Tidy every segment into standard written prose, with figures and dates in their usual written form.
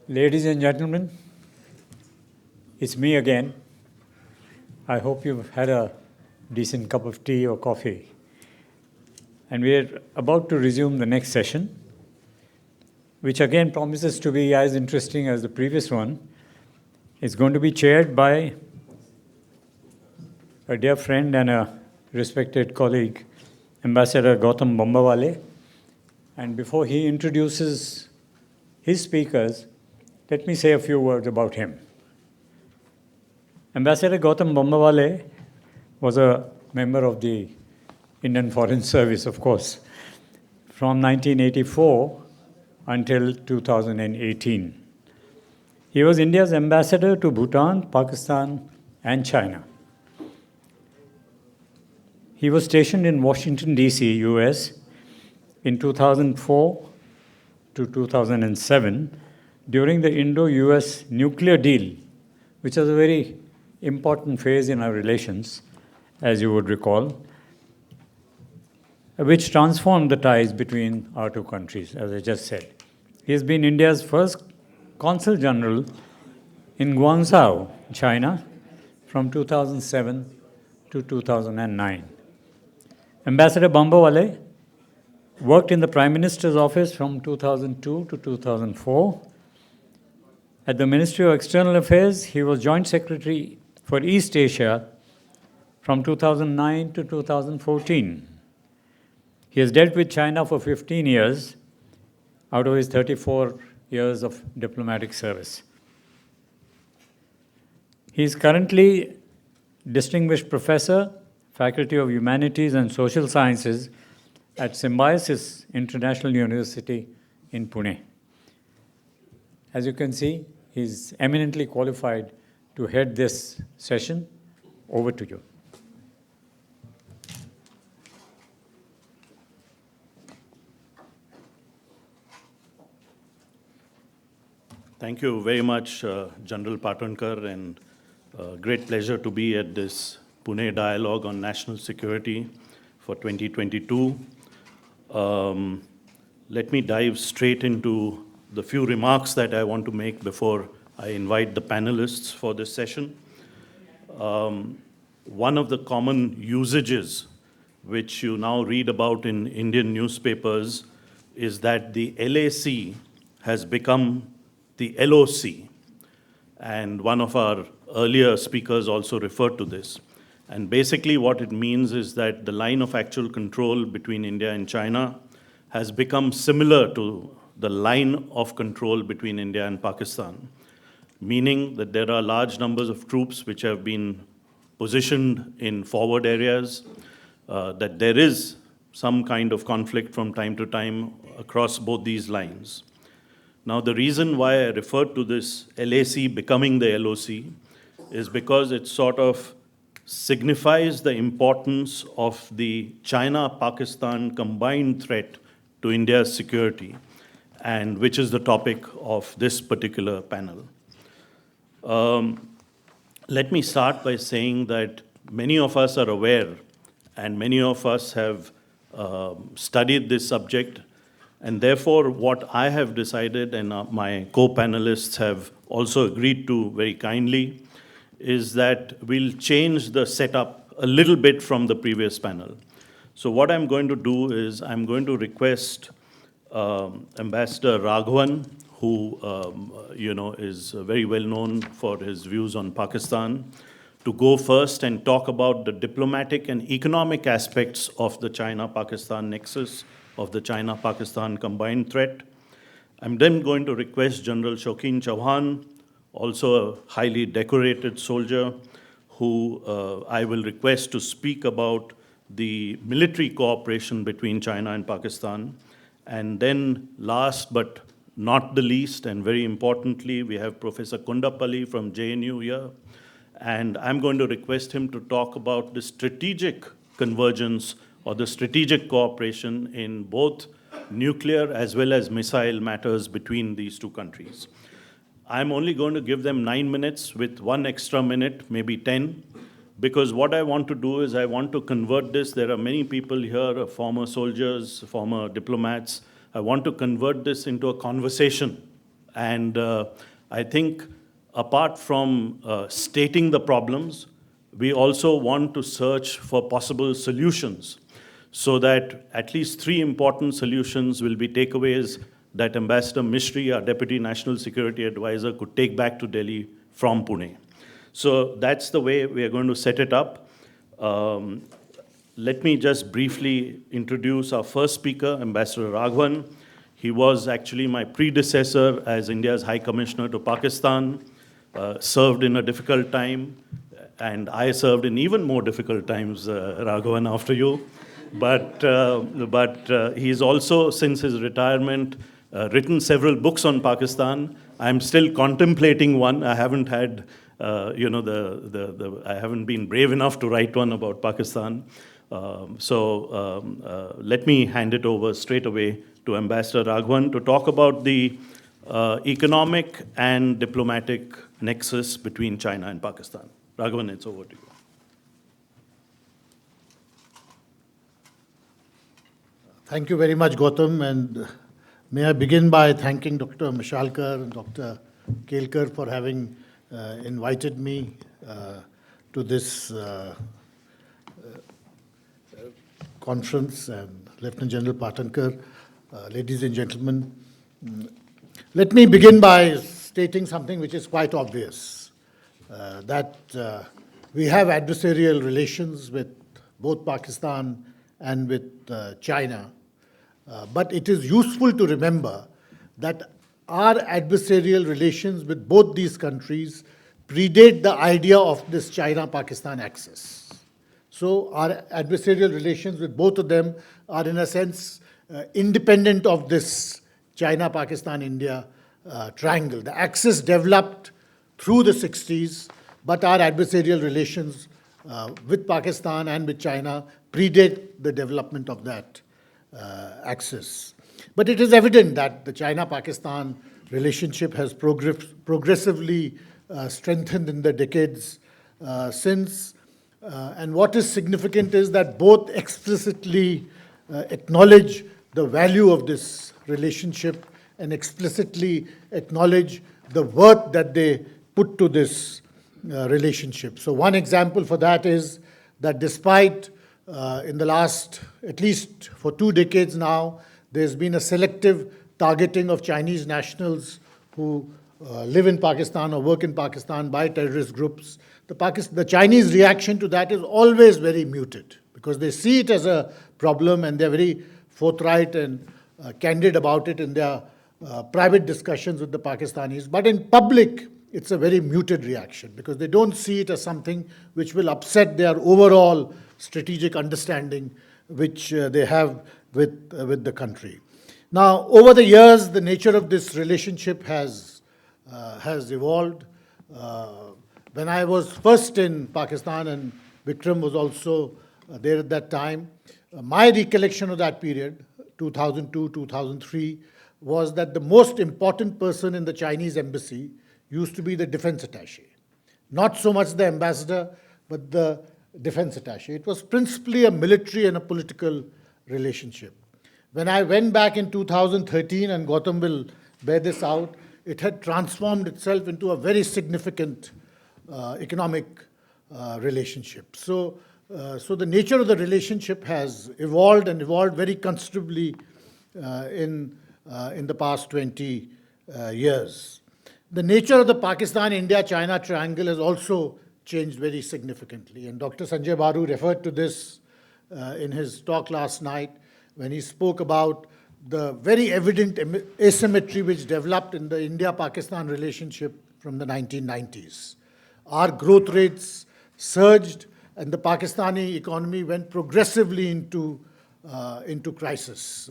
Ladies and gentlemen, it's me again. I hope you've had a decent cup of tea or coffee. And we're about to resume the next session, which again promises to be as interesting as the previous one. It's going to be chaired by a dear friend and a respected colleague, Ambassador Gautam Bambawale. And before he introduces his speakers, let me say a few words about him. Ambassador Gautam Bambawale was a member of the Indian Foreign Service, of course, from 1984 until 2018. He was India's ambassador to Bhutan, Pakistan, and China. He was stationed in Washington, D.C., US, in 2004 to 2007 during the Indo-US nuclear deal, which was a very important phase in our relations, as you would recall, which transformed the ties between our two countries, as I just said. He has been India's first Consul General in Guangzhou, China, from 2007 to 2009. Ambassador Bambawale worked in the Prime Minister's office from 2002 to 2004. At the Ministry of External Affairs, he was Joint Secretary for East Asia from 2009 to 2014. He has dealt with China for 15 years out of his 34 years of diplomatic service. He is currently Distinguished Professor, Faculty of Humanities and Social Sciences at Symbiosis International University in Pune. As you can see, he's eminently qualified to head this session. Over to you. Thank you very much, General Patankar, and great pleasure to be at this Pune Dialogue on National Security for 2022. Let me dive straight into the few remarks that I want to make before I invite the panelists for this session. One of the common usages which you now read about in Indian newspapers is that the LAC has become the LOC. And one of our earlier speakers also referred to this. And basically what it means is that the line of actual control between India and China has become similar to the line of control between India and Pakistan, meaning that there are large numbers of troops which have been positioned in forward areas, that there is some kind of conflict from time to time across both these lines. Now, the reason why I referred to this LAC becoming the LOC is because it sort of signifies the importance of the China-Pakistan combined threat to India's security, and which is the topic of this particular panel. Let me start by saying that many of us are aware, and many of us have studied this subject, and therefore what I have decided, and my co-panelists have also agreed to very kindly, is that we'll change the setup a little bit from the previous panel. So what I'm going to do is I'm going to request Ambassador Raghavan, who is very well known for his views on Pakistan, to go first and talk about the diplomatic and economic aspects of the China-Pakistan nexus, of the China-Pakistan combined threat. I'm then going to request General Shokin Chauhan, also a highly decorated soldier, who I will request to speak about the military cooperation between China and Pakistan. And then last but not the least, and very importantly, we have Professor Kondapalli from JNU here. And I'm going to request him to talk about the strategic convergence or the strategic cooperation in both nuclear as well as missile matters between these two countries. I'm only going to give them 9 minutes with 1 extra minute, maybe 10, because what I want to do is I want to convert this. There are many people here, former soldiers, former diplomats. I want to convert this into a conversation And I think apart from stating the problems, we also want to search for possible solutions so that at least 3 important solutions will be takeaways that Ambassador Mishri, our Deputy National Security Advisor, could take back to Delhi from Pune. So that's the way we are going to set it up. Let me just briefly introduce our first speaker, Ambassador Raghavan. He was actually my predecessor as India's High Commissioner to Pakistan, served in a difficult time, and I served in even more difficult times, Raghavan, after you. But he's also, since his retirement, written several books on Pakistan. I'm still contemplating one. I haven't had, I haven't been brave enough to write one about Pakistan. Let me hand it over straight away to Ambassador Raghavan to talk about the economic and diplomatic nexus between China and Pakistan. Raghavan, it's over to you. Thank you very much, Gautam, and may I begin by thanking Dr. Mishalkar and Dr. Kelkar for having invited me to this conference, and Lieutenant General Patankar, ladies and gentlemen. Let me begin by stating something which is quite obvious, that we have adversarial relations with both Pakistan and with China. But it is useful to remember that our adversarial relations with both these countries predate the idea of this China-Pakistan axis. So our adversarial relations with both of them are, in a sense, independent of this China-Pakistan-India triangle. The axis developed through the 60s, but our adversarial relations with Pakistan and with China predate the development of that axis. But it is evident that the China-Pakistan relationship has progressively strengthened in the decades since. And what is significant is that both explicitly acknowledge the value of this relationship and explicitly acknowledge the worth that they put to this relationship. So one example for that is that despite in the last, at least for 2 decades now, there's been a selective targeting of Chinese nationals who live in Pakistan or work in Pakistan by terrorist groups. The Chinese reaction to that is always very muted because they see it as a problem and they're very forthright and candid about it in their private discussions with the Pakistanis. But in public, it's a very muted reaction because they don't see it as something which will upset their overall strategic understanding which they have with the country. Now, over the years, the nature of this relationship has evolved. When I was first in Pakistan, and Vikram was also there at that time, my recollection of that period, 2002, 2003, was that the most important person in the Chinese embassy used to be the defense attaché. Not so much the ambassador, but the defense attaché. It was principally a military and a political relationship. When I went back in 2013, and Gautam will bear this out, it had transformed itself into a very significant economic relationship. So the nature of the relationship has evolved and evolved very considerably in the past 20 years. The nature of the Pakistan-India-China triangle has also changed very significantly. And Dr. Sanjay Baru referred to this in his talk last night when he spoke about the very evident asymmetry which developed in the India-Pakistan relationship from the 1990s. Our growth rates surged and the Pakistani economy went progressively into crisis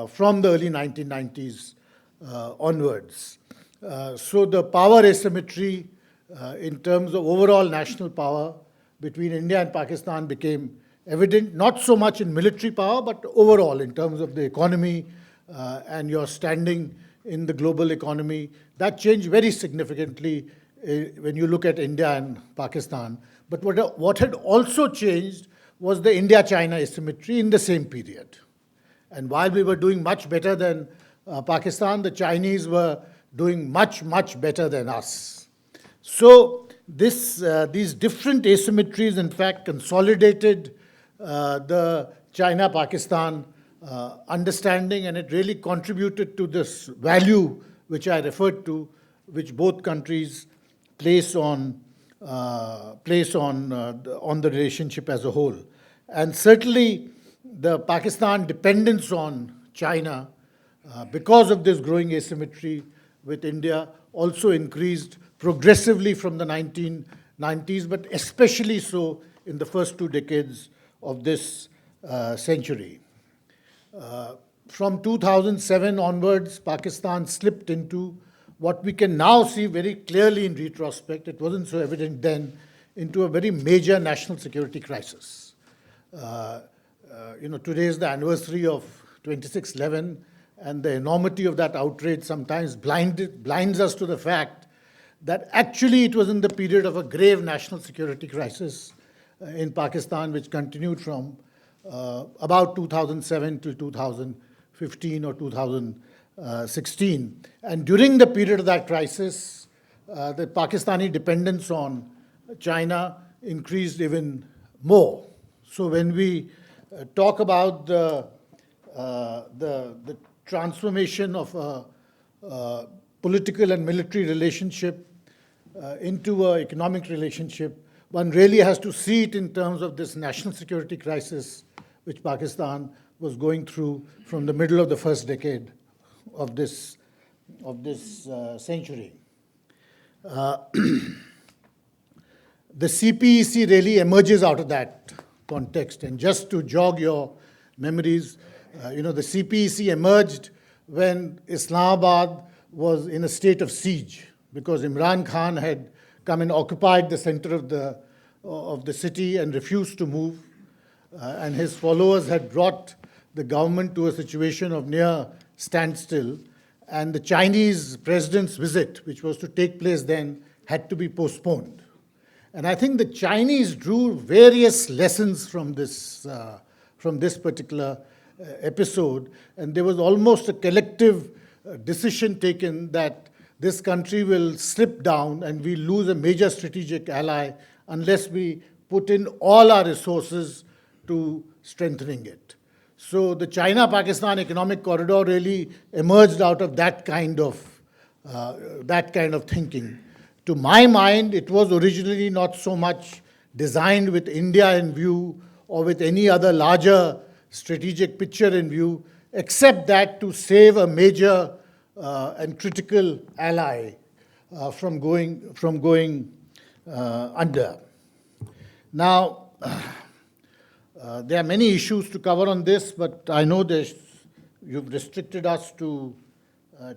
from the early 1990s onwards. So the power asymmetry in terms of overall national power between India and Pakistan became evident, not so much in military power, but overall in terms of the economy and your standing in the global economy. That changed very significantly when you look at India and Pakistan. But what had also changed was the India-China asymmetry in the same period. And while we were doing much better than Pakistan, the Chinese were doing much, much better than us. So these different asymmetries, in fact, consolidated the China-Pakistan understanding, and it really contributed to this value which I referred to, which both countries place on the relationship as a whole. And certainly the Pakistan dependence on China, because of this growing asymmetry with India, also increased progressively from the 1990s, but especially so in the first 2 decades of this century. From 2007 onwards, Pakistan slipped into what we can now see very clearly in retrospect, it wasn't so evident then, into a very major national security crisis. Today is the anniversary of 26/11, and the enormity of that outrage sometimes blinds us to the fact that actually it was in the period of a grave national security crisis in Pakistan, which continued from about 2007 to 2015 or 2016. And during the period of that crisis, the Pakistani dependence on China increased even more. So when we talk about the transformation of a political and military relationship into an economic relationship, one really has to see it in terms of this national security crisis which Pakistan was going through from the middle of the first decade of this century. The CPEC really emerges out of that context. And just to jog your memories, the CPEC emerged when Islamabad was in a state of siege, because Imran Khan had come and occupied the center of the city and refused to move. And his followers had brought the government to a situation of near standstill. And the Chinese president's visit, which was to take place then, had to be postponed. And I think the Chinese drew various lessons from this particular episode. And there was almost a collective decision taken that this country will slip down and we lose a major strategic ally unless we put in all our resources to strengthening it. So the China-Pakistan economic corridor really emerged out of that kind of thinking. To my mind, it was originally not so much designed with India in view or with any other larger strategic picture in view, except that to save a major and critical ally from going under. Now, there are many issues to cover on this, but I know you've restricted us to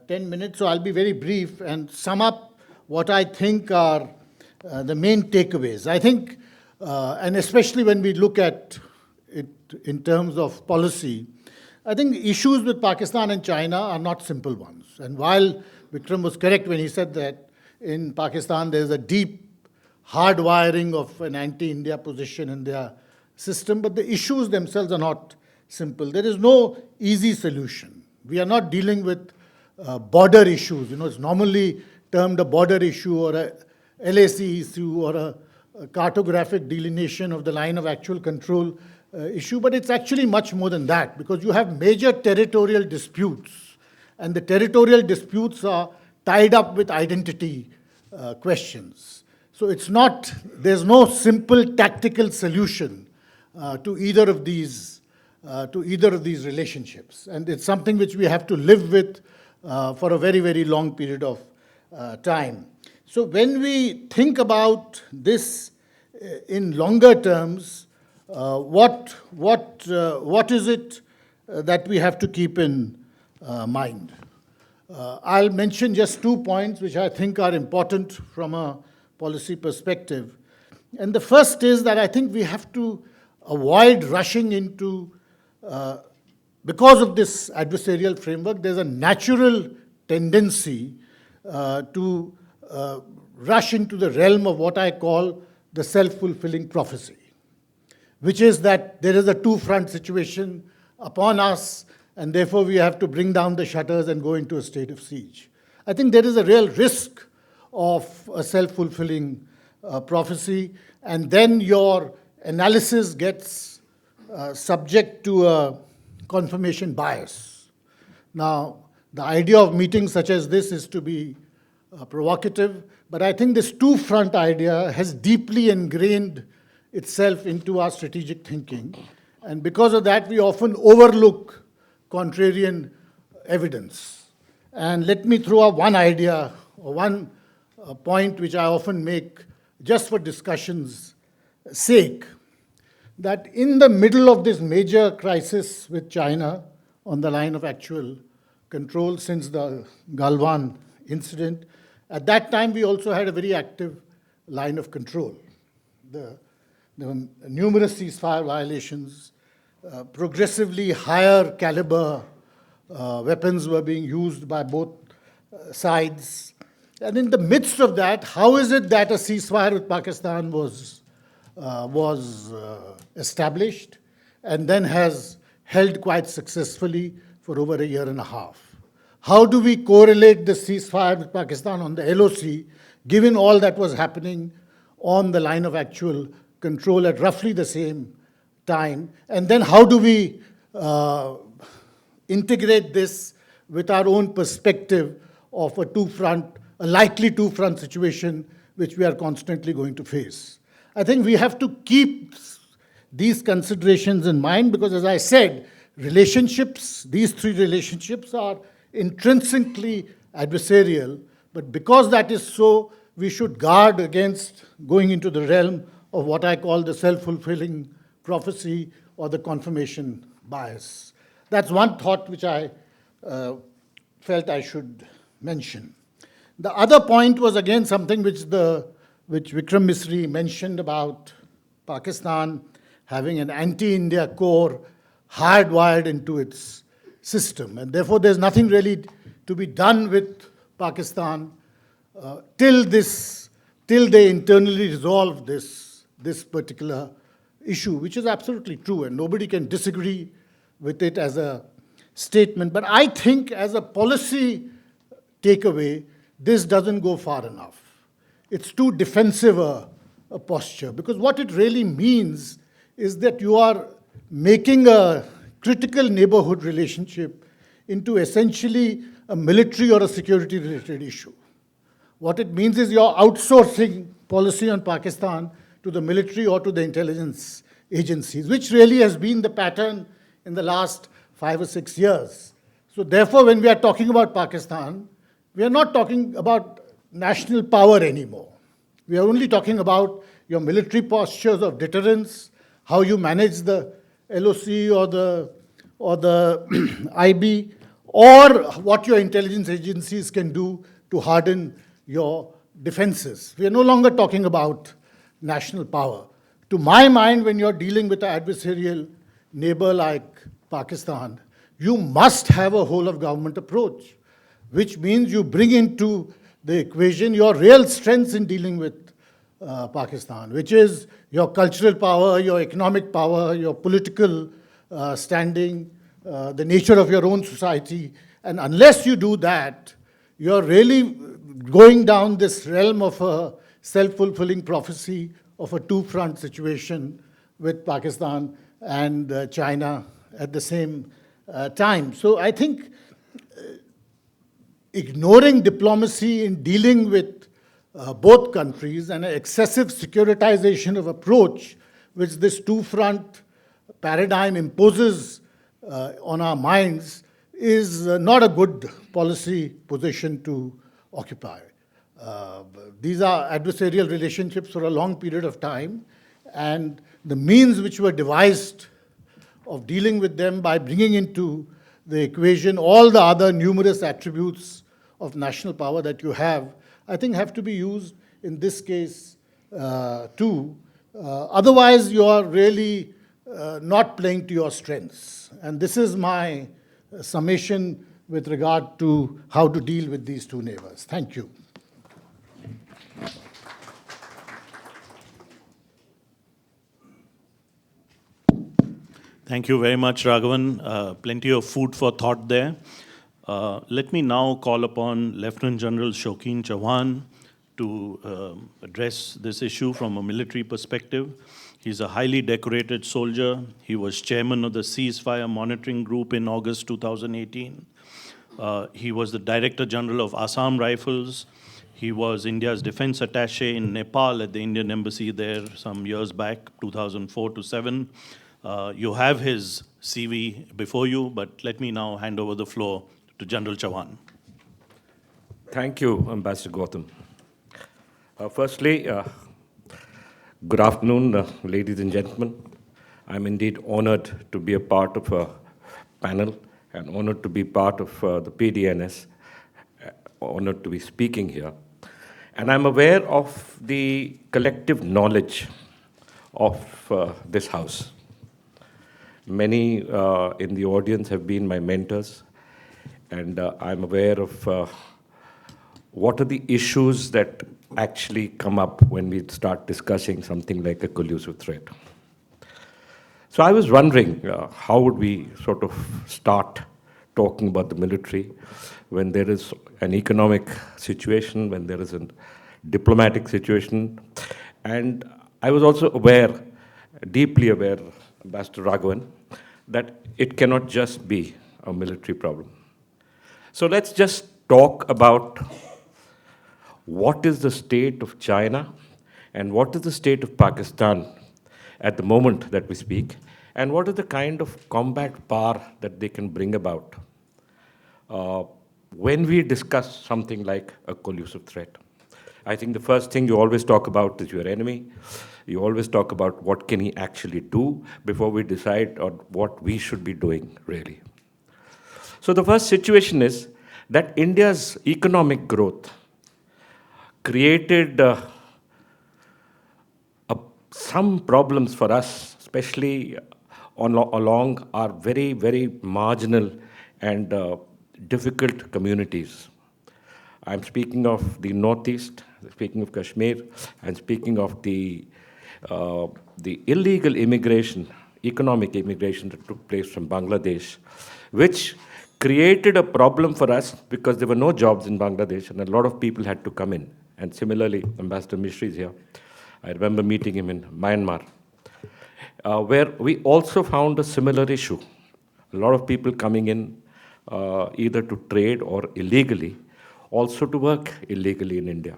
10 minutes, so I'll be very brief and sum up what I think are the main takeaways. I think, and especially when we look at it in terms of policy, I think issues with Pakistan and China are not simple ones. And while Vikram was correct when he said that in Pakistan there's a deep hardwiring of an anti-India position in their system, but the issues themselves are not simple. There is no easy solution. We are not dealing with border issues. It's normally termed a border issue or a LAC issue or a cartographic delineation of the line of actual control issue, but it's actually much more than that, because you have major territorial disputes, and the territorial disputes are tied up with identity questions. So there's no simple tactical solution to either of these relationships, and it's something which we have to live with for a very, very long period of time. So when we think about this in longer terms, what is it that we have to keep in mind? I'll mention just 2 points which I think are important from a policy perspective. And the first is that I think we have to avoid rushing into, because of this adversarial framework, there's a natural tendency to rush into the realm of what I call the self-fulfilling prophecy, which is that there is a two-front situation upon us, and therefore we have to bring down the shutters and go into a state of siege. I think there is a real risk of a self-fulfilling prophecy, and then your analysis gets subject to a confirmation bias. Now, the idea of meetings such as this is to be provocative, but I think this two-front idea has deeply ingrained itself into our strategic thinking, and because of that, we often overlook contrarian evidence. And let me throw out one idea, or one point which I often make just for discussion's sake, that in the middle of this major crisis with China on the line of actual control since the Galwan incident, at that time we also had a very active line of control. There were numerous ceasefire violations, progressively higher caliber weapons were being used by both sides. And in the midst of that, how is it that a ceasefire with Pakistan was established and then has held quite successfully for over a year and a half? How do we correlate the ceasefire with Pakistan on the LOC, given all that was happening on the line of actual control at roughly the same time? And then how do we integrate this with our own perspective of a likely two-front situation which we are constantly going to face? I think we have to keep these considerations in mind because, as I said, these three relationships are intrinsically adversarial, but because that is so, we should guard against going into the realm of what I call the self-fulfilling prophecy or the confirmation bias. That's one thought which I felt I should mention. The other point was again something which Vikram Misri mentioned about Pakistan having an anti-India core hardwired into its system. And therefore, there's nothing really to be done with Pakistan till they internally resolve this particular issue, which is absolutely true, and nobody can disagree with it as a statement. But I think as a policy takeaway, this doesn't go far enough. It's too defensive a posture, because what it really means is that you are making a critical neighborhood relationship into essentially a military or a security-related issue. What it means is you're outsourcing policy on Pakistan to the military or to the intelligence agencies, which really has been the pattern in the last 5 or 6 years. So therefore, when we are talking about Pakistan, we are not talking about national power anymore. We are only talking about your military postures of deterrence, how you manage the LOC or the IB, or what your intelligence agencies can do to harden your defenses. We are no longer talking about national power. To my mind, when you're dealing with an adversarial neighbor like Pakistan, you must have a whole-of-government approach, which means you bring into the equation your real strengths in dealing with Pakistan, which is your cultural power, your economic power, your political standing, the nature of your own society. And unless you do that, you're really going down this realm of a self-fulfilling prophecy of a two-front situation with Pakistan and China at the same time. So I think ignoring diplomacy in dealing with both countries and an excessive securitization of approach which this two-front paradigm imposes on our minds is not a good policy position to occupy. These are adversarial relationships for a long period of time, and the means which were devised of dealing with them by bringing into the equation all the other numerous attributes of national power that you have, I think have to be used in this case too. Otherwise, you are really not playing to your strengths. And this is my summation with regard to how to deal with these two neighbors. Thank you. Thank you very much, Raghavan. Plenty of food for thought there. Let me now call upon Lieutenant General Shokin Chauhan to address this issue from a military perspective. He's a highly decorated soldier. He was chairman of the Ceasefire Monitoring Group in August 2018. He was the Director General of Assam Rifles. He was India's defense attaché in Nepal at the Indian Embassy there some years back, 2004 to 7. You have his CV before you, but let me now hand over the floor to General Chauhan. Thank you, Ambassador Gautam. Firstly, good afternoon, ladies and gentlemen. I'm indeed honored to be a part of a panel and honored to be part of the PDNS, honored to be speaking here. And I'm aware of the collective knowledge of this house. Many in the audience have been my mentors, and I'm aware of what are the issues that actually come up when we start discussing something like a collusive threat. So I was wondering, how would we sort of start talking about the military when there is an economic situation, when there is a diplomatic situation. And I was also aware, deeply aware, Ambassador Raghavan, that it cannot just be a military problem. So let's just talk about what is the state of China and what is the state of Pakistan at the moment that we speak, and what is the kind of combat power that they can bring about when we discuss something like a collusive threat. I think the first thing you always talk about is your enemy. You always talk about what can he actually do before we decide on what we should be doing, really. So the first situation is that India's economic growth created some problems for us, especially along our very, very marginal and difficult communities. I'm speaking of the Northeast, speaking of Kashmir, and speaking of the illegal immigration, economic immigration that took place from Bangladesh, which created a problem for us because there were no jobs in Bangladesh and a lot of people had to come in. And similarly, Ambassador Mishri is here. I remember meeting him in Myanmar, where we also found a similar issue. A lot of people coming in either to trade or illegally, also to work illegally in India,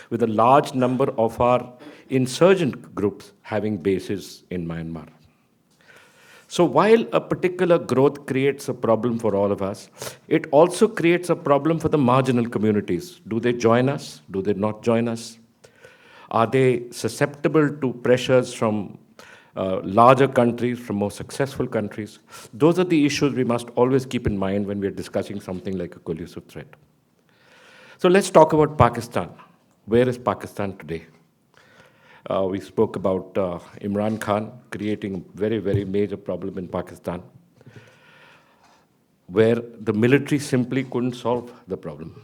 with a large number of our insurgent groups having bases in Myanmar. So while a particular growth creates a problem for all of us, it also creates a problem for the marginal communities. Do they join us? Do they not join us? Are they susceptible to pressures from larger countries, from more successful countries? Those are the issues we must always keep in mind when we are discussing something like a collusive threat. So let's talk about Pakistan. Where is Pakistan today? We spoke about Imran Khan creating a very, very major problem in Pakistan, where the military simply couldn't solve the problem.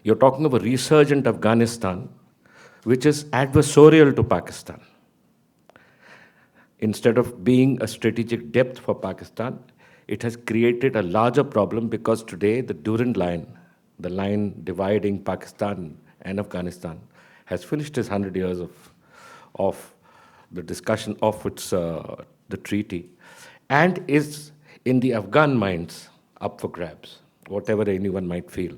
You're talking of a resurgent Afghanistan, which is adversarial to Pakistan. Instead of being a strategic depth for Pakistan, it has created a larger problem because today the Durand line, the line dividing Pakistan and Afghanistan, has finished its 100 years of the discussion of its the treaty, and is in the Afghan minds up for grabs, whatever anyone might feel.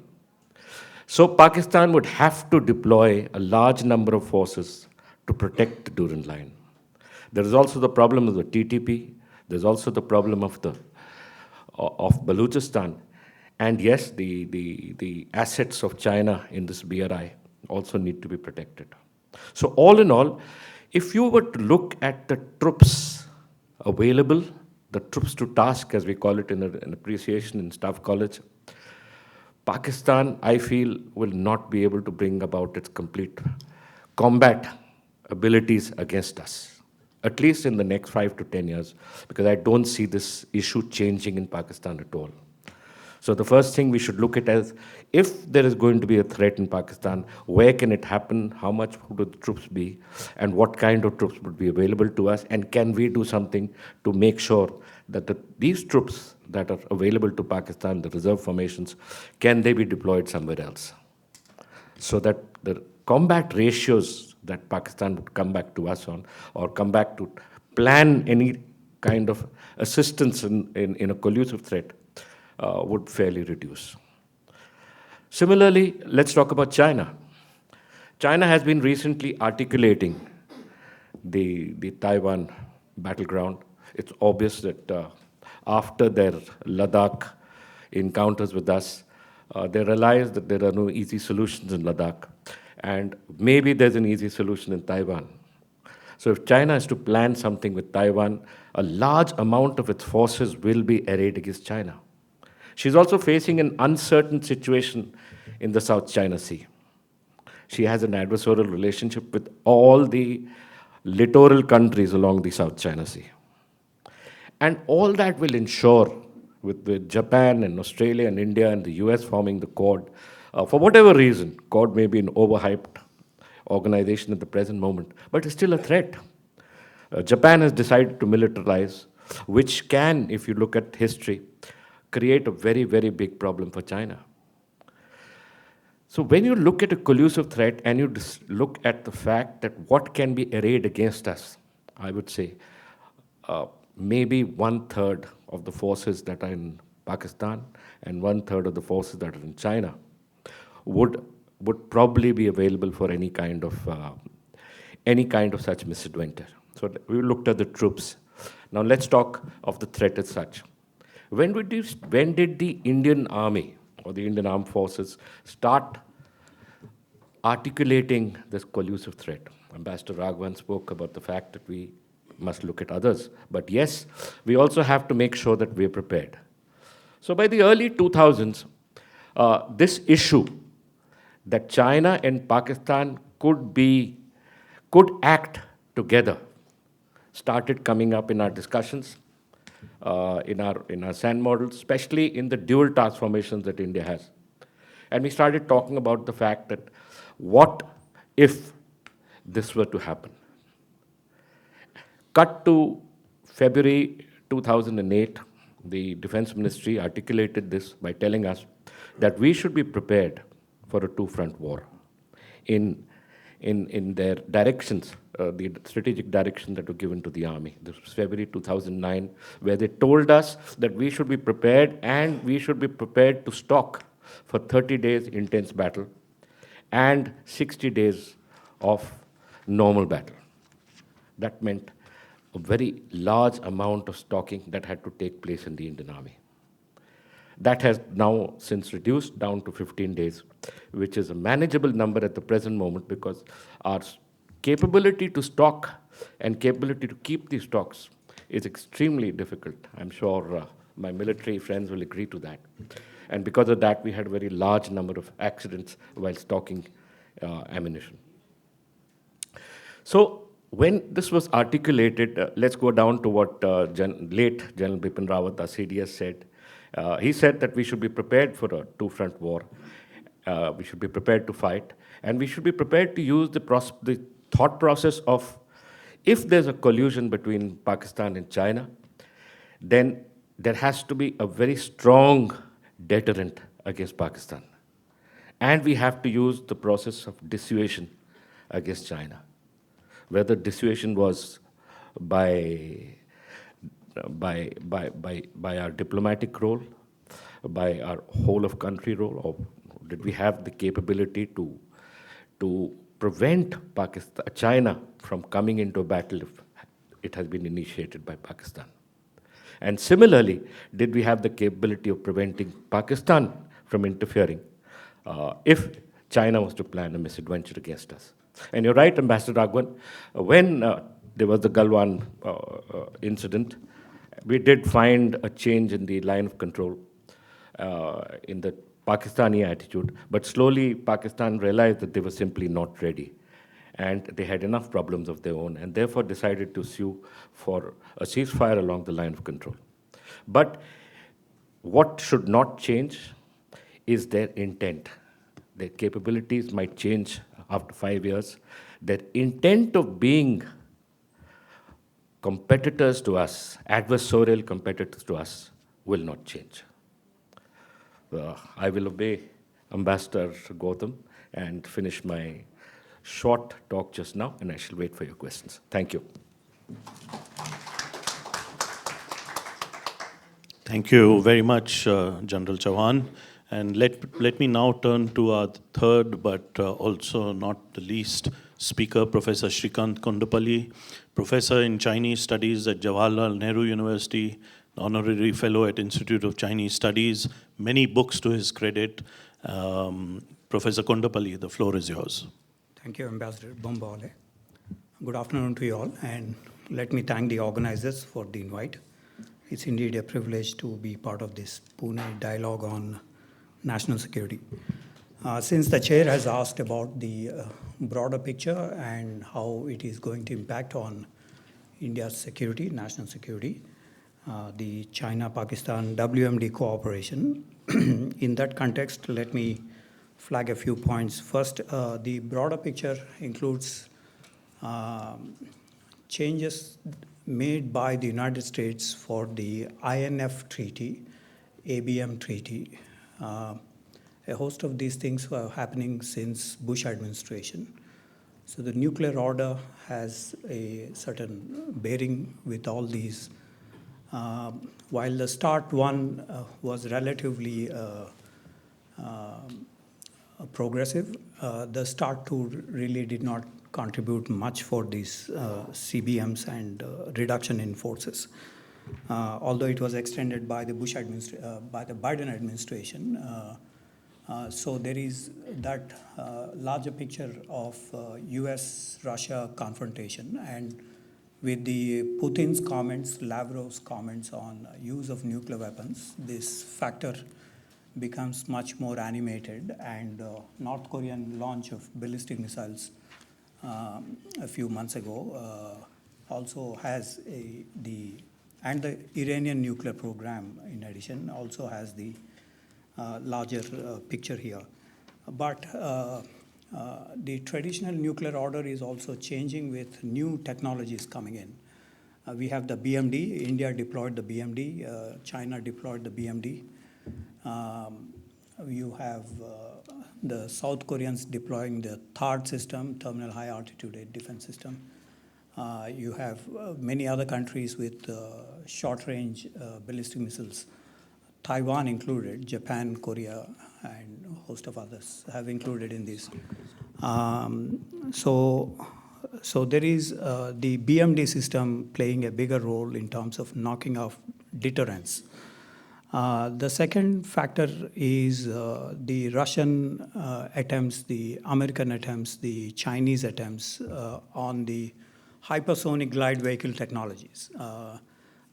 So Pakistan would have to deploy a large number of forces to protect the Durand line. There is also the problem of the TTP. There's also the problem of Balochistan, and yes, the assets of China in this BRI also need to be protected. So all in all, if you were to look at the troops available, the troops to task, as we call it in an appreciation in Staff College, Pakistan, I feel, will not be able to bring about its complete combat abilities against us, at least in the next 5 to 10 years, because I don't see this issue changing in Pakistan at all. So the first thing we should look at is, if there is going to be a threat in Pakistan, where can it happen, how much would the troops be, and what kind of troops would be available to us, and can we do something to make sure that these troops that are available to Pakistan, the reserve formations, can they be deployed somewhere else? So that the combat ratios that Pakistan would come back to us on, or come back to plan any kind of assistance in a collusive threat, would fairly reduce. Similarly, let's talk about China. China has been recently articulating the Taiwan battleground. It's obvious that after their Ladakh encounters with us, they realized that there are no easy solutions in Ladakh, and maybe there's an easy solution in Taiwan. So if China is to plan something with Taiwan, a large amount of its forces will be arrayed against China. She's also facing an uncertain situation in the South China Sea. She has an adversarial relationship with all the littoral countries along the South China Sea. And all that will ensure, with Japan and Australia and India and the US forming the Quad, for whatever reason, Quad may be an overhyped organization at the present moment, but it's still a threat. Japan has decided to militarize, which can, if you look at history, create a very, very big problem for China. So when you look at a collusive threat and you look at the fact that what can be arrayed against us, I would say maybe 1/3 of the forces that are in Pakistan and 1/3 of the forces that are in China would probably be available for any kind of such misadventure. So we looked at the troops. Now let's talk of the threat as such. When did the Indian Army or the Indian Armed Forces start articulating this collusive threat? Ambassador Raghavan spoke about the fact that we must look at others. But yes, we also have to make sure that we're prepared. So by the early 2000s, this issue that China and Pakistan could act together started coming up in our discussions, in our SAN models, especially in the dual task formations that India has. And we started talking about the fact that what if this were to happen? Cut to February 2008, the Defense Ministry articulated this by telling us that we should be prepared for a two-front war in their directions, the strategic directions that were given to the army. This was February 2009, where they told us that we should be prepared, and we should be prepared to stock for 30 days intense battle and 60 days of normal battle. That meant a very large amount of stocking that had to take place in the Indian Army. That has now since reduced down to 15 days, which is a manageable number at the present moment, because our capability to stock and capability to keep these stocks is extremely difficult. I'm sure my military friends will agree to that. And because of that, we had a very large number of accidents while stocking ammunition. So when this was articulated, let's go down to what late General Bipin Rawat, our CDS, said. He said that we should be prepared for a two-front war. We should be prepared to fight. And we should be prepared to use the thought process of, if there's a collusion between Pakistan and China, then there has to be a very strong deterrent against Pakistan. And we have to use the process of dissuasion against China. Whether dissuasion was by our diplomatic role, by our whole of country role, or did we have the capability to prevent China from coming into a battle if it has been initiated by Pakistan? And similarly, did we have the capability of preventing Pakistan from interfering if China was to plan a misadventure against us? And you're right, Ambassador Raghavan, when there was the Galwan incident, we did find a change in the line of control in the Pakistani attitude, but slowly Pakistan realized that they were simply not ready, and they had enough problems of their own, and therefore decided to sue for a ceasefire along the line of control. But what should not change is their intent. Their capabilities might change after 5 years. Their intent of being competitors to us, adversarial competitors to us, will not change. I will obey Ambassador Gautam and finish my short talk just now, and I shall wait for your questions. Thank you. Thank you very much, General Chauhan. And let me now turn to our third, but also not the least, speaker, Professor Srikant Kondapalli, Professor in Chinese Studies at Jawaharlal Nehru University, Honorary Fellow at Institute of Chinese Studies, many books to his credit. Professor Kondapalli, the floor is yours. Thank you, Ambassador Bambawale. Good afternoon to you all, and let me thank the organizers for the invite. It's indeed a privilege to be part of this Pune dialogue on national security. Since the chair has asked about the broader picture and how it is going to impact on India's security, national security, the China-Pakistan WMD cooperation, in that context, let me flag a few points. First, the broader picture includes changes made by the United States for the INF Treaty, ABM Treaty. A host of these things were happening since Bush administration. So the nuclear order has a certain bearing with all these. While the START one was relatively progressive, the START 2 really did not contribute much for these CBMs and reduction in forces. Although it was extended by the by the Biden administration, so there is that larger picture of U.S.-Russia confrontation, and with the Putin's comments, Lavrov's comments on use of nuclear weapons, this factor becomes much more animated, and North Korean launch of ballistic missiles a few months ago also has the Iranian nuclear program, in addition, also has the larger picture here. But the traditional nuclear order is also changing with new technologies coming in. We have the BMD. India deployed the BMD. China deployed the BMD. You have the South Koreans deploying the THAAD system, Terminal High Altitude Air Defense System. You have many other countries with short-range ballistic missiles, Taiwan included, Japan, Korea, and a host of others have included in this. So there is the BMD system playing a bigger role in terms of knocking off deterrence. The second factor is the Russian attempts, the American attempts, the Chinese attempts on the hypersonic glide vehicle technologies.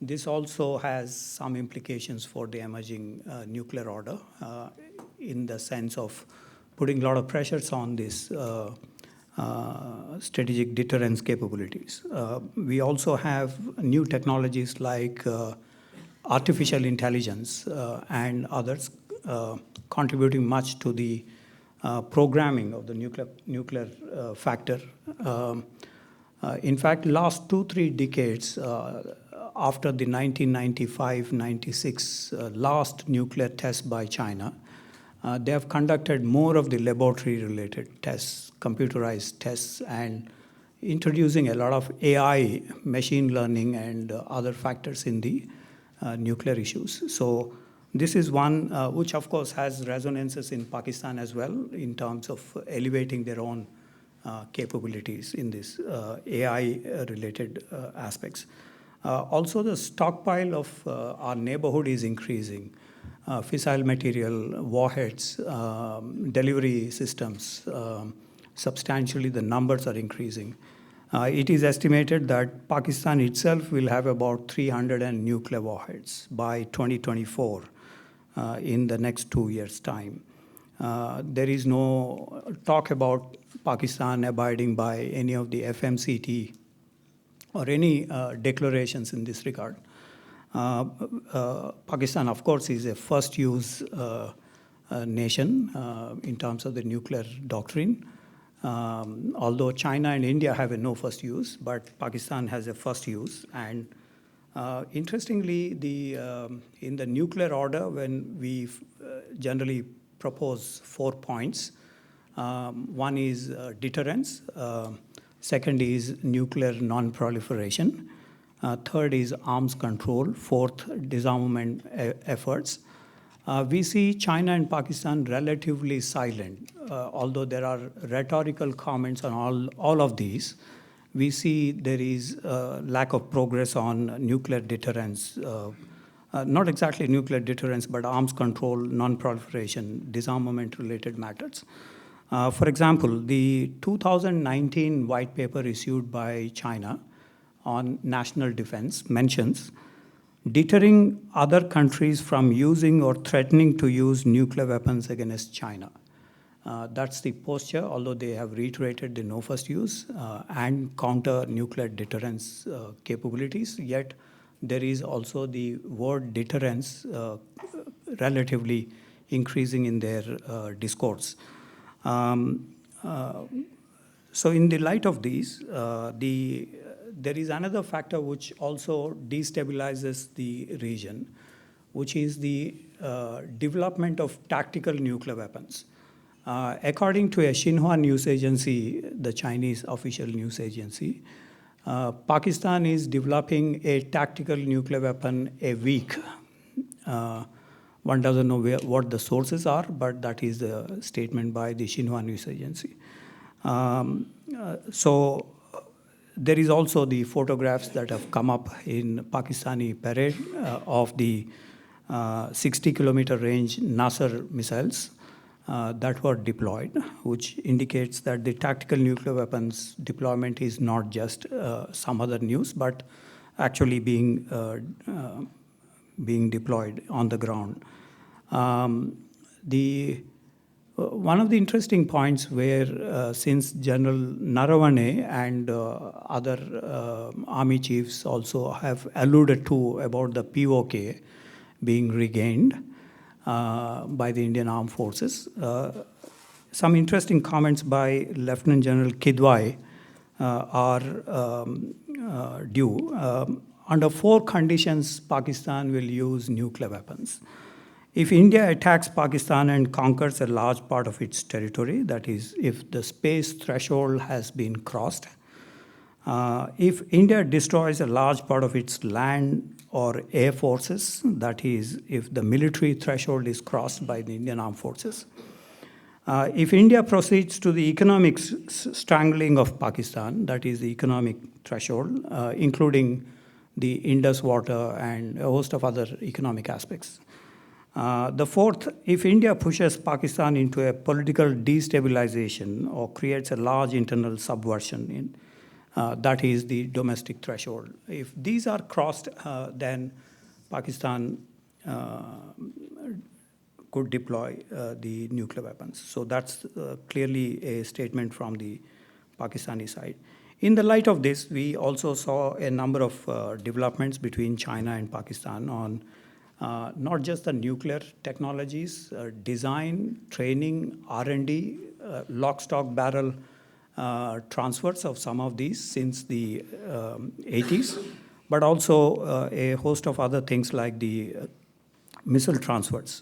This also has some implications for the emerging nuclear order in the sense of putting a lot of pressures on this strategic deterrence capabilities. We also have new technologies like artificial intelligence and others contributing much to the programming of the nuclear factor. In fact, last 2-3 decades, after the 1995-96 last nuclear test by China, they have conducted more of the laboratory-related tests, computerized tests, and introducing a lot of AI, machine learning, and other factors in the nuclear issues. So this is one which, of course, has resonances in Pakistan as well in terms of elevating their own capabilities in this AI-related aspects. Also, the stockpile of our neighborhood is increasing. Fissile material, warheads, delivery systems, substantially the numbers are increasing. It is estimated that Pakistan itself will have about 300 nuclear warheads by 2024 in the next 2 years' time. There is no talk about Pakistan abiding by any of the FMCT or any declarations in this regard. Pakistan, of course, is a first-use nation in terms of the nuclear doctrine. Although China and India have a no first use, but Pakistan has a first use, and Interestingly, in the nuclear order, when we generally propose 4 points, one is deterrence, second is nuclear non-proliferation, third is arms control, fourth, disarmament efforts. We see China and Pakistan relatively silent, although there are rhetorical comments on all of these. We see there is lack of progress on nuclear deterrence, not exactly nuclear deterrence, but arms control, non-proliferation, disarmament-related matters. For example, the 2019 white paper issued by China on national defense mentions deterring other countries from using or threatening to use nuclear weapons against China. That's the posture, although they have reiterated the no first use and counter nuclear deterrence capabilities, yet there is also the word deterrence relatively increasing in their discourse. So in the light of these, there is another factor which also destabilizes the region, which is the development of tactical nuclear weapons. According to a Xinhua news agency, the Chinese official news agency, Pakistan is developing a tactical nuclear weapon a week. One doesn't know what the sources are, but that is the statement by the Xinhua news agency. So there is also the photographs that have come up in Pakistani parade of the 60-kilometer range Nasser missiles that were deployed, which indicates that the tactical nuclear weapons deployment is not just some other news, but actually being deployed on the ground. One of the interesting points where since General Narawane and other army chiefs also have alluded to about the POK being regained by the Indian Armed Forces, some interesting comments by Lieutenant General Kidwai are due. Under 4 conditions, Pakistan will use nuclear weapons. If India attacks Pakistan and conquers a large part of its territory, that is, if the space threshold has been crossed, if India destroys a large part of its land or air forces, that is, if the military threshold is crossed by the Indian Armed Forces, if India proceeds to the economic strangling of Pakistan, that is the economic threshold, including the Indus water and a host of other economic aspects. The fourth, if India pushes Pakistan into a political destabilization or creates a large internal subversion, that is the domestic threshold. If these are crossed, then Pakistan could deploy the nuclear weapons. So that's clearly a statement from the Pakistani side. In the light of this, we also saw a number of developments between China and Pakistan on not just the nuclear technologies, design, training, R&D, lock, stock, barrel transfers of some of these since the 80s, but also a host of other things like the missile transfers,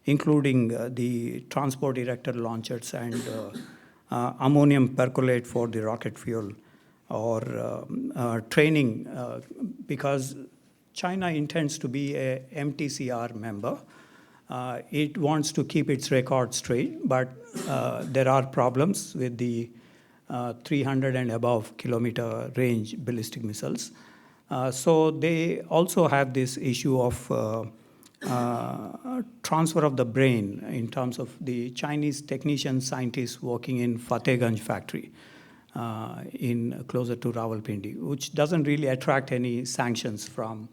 including the transport erector launchers and ammonium percolate for the rocket fuel, or training, because China intends to be a MTCR member. It wants to keep its record straight, but there are problems with the 300 and above kilometer range ballistic missiles. So they also have this issue of transfer of the brain in terms of the Chinese technicians, scientists working in Fatehganj factory in closer to Rawalpindi, which doesn't really attract any sanctions from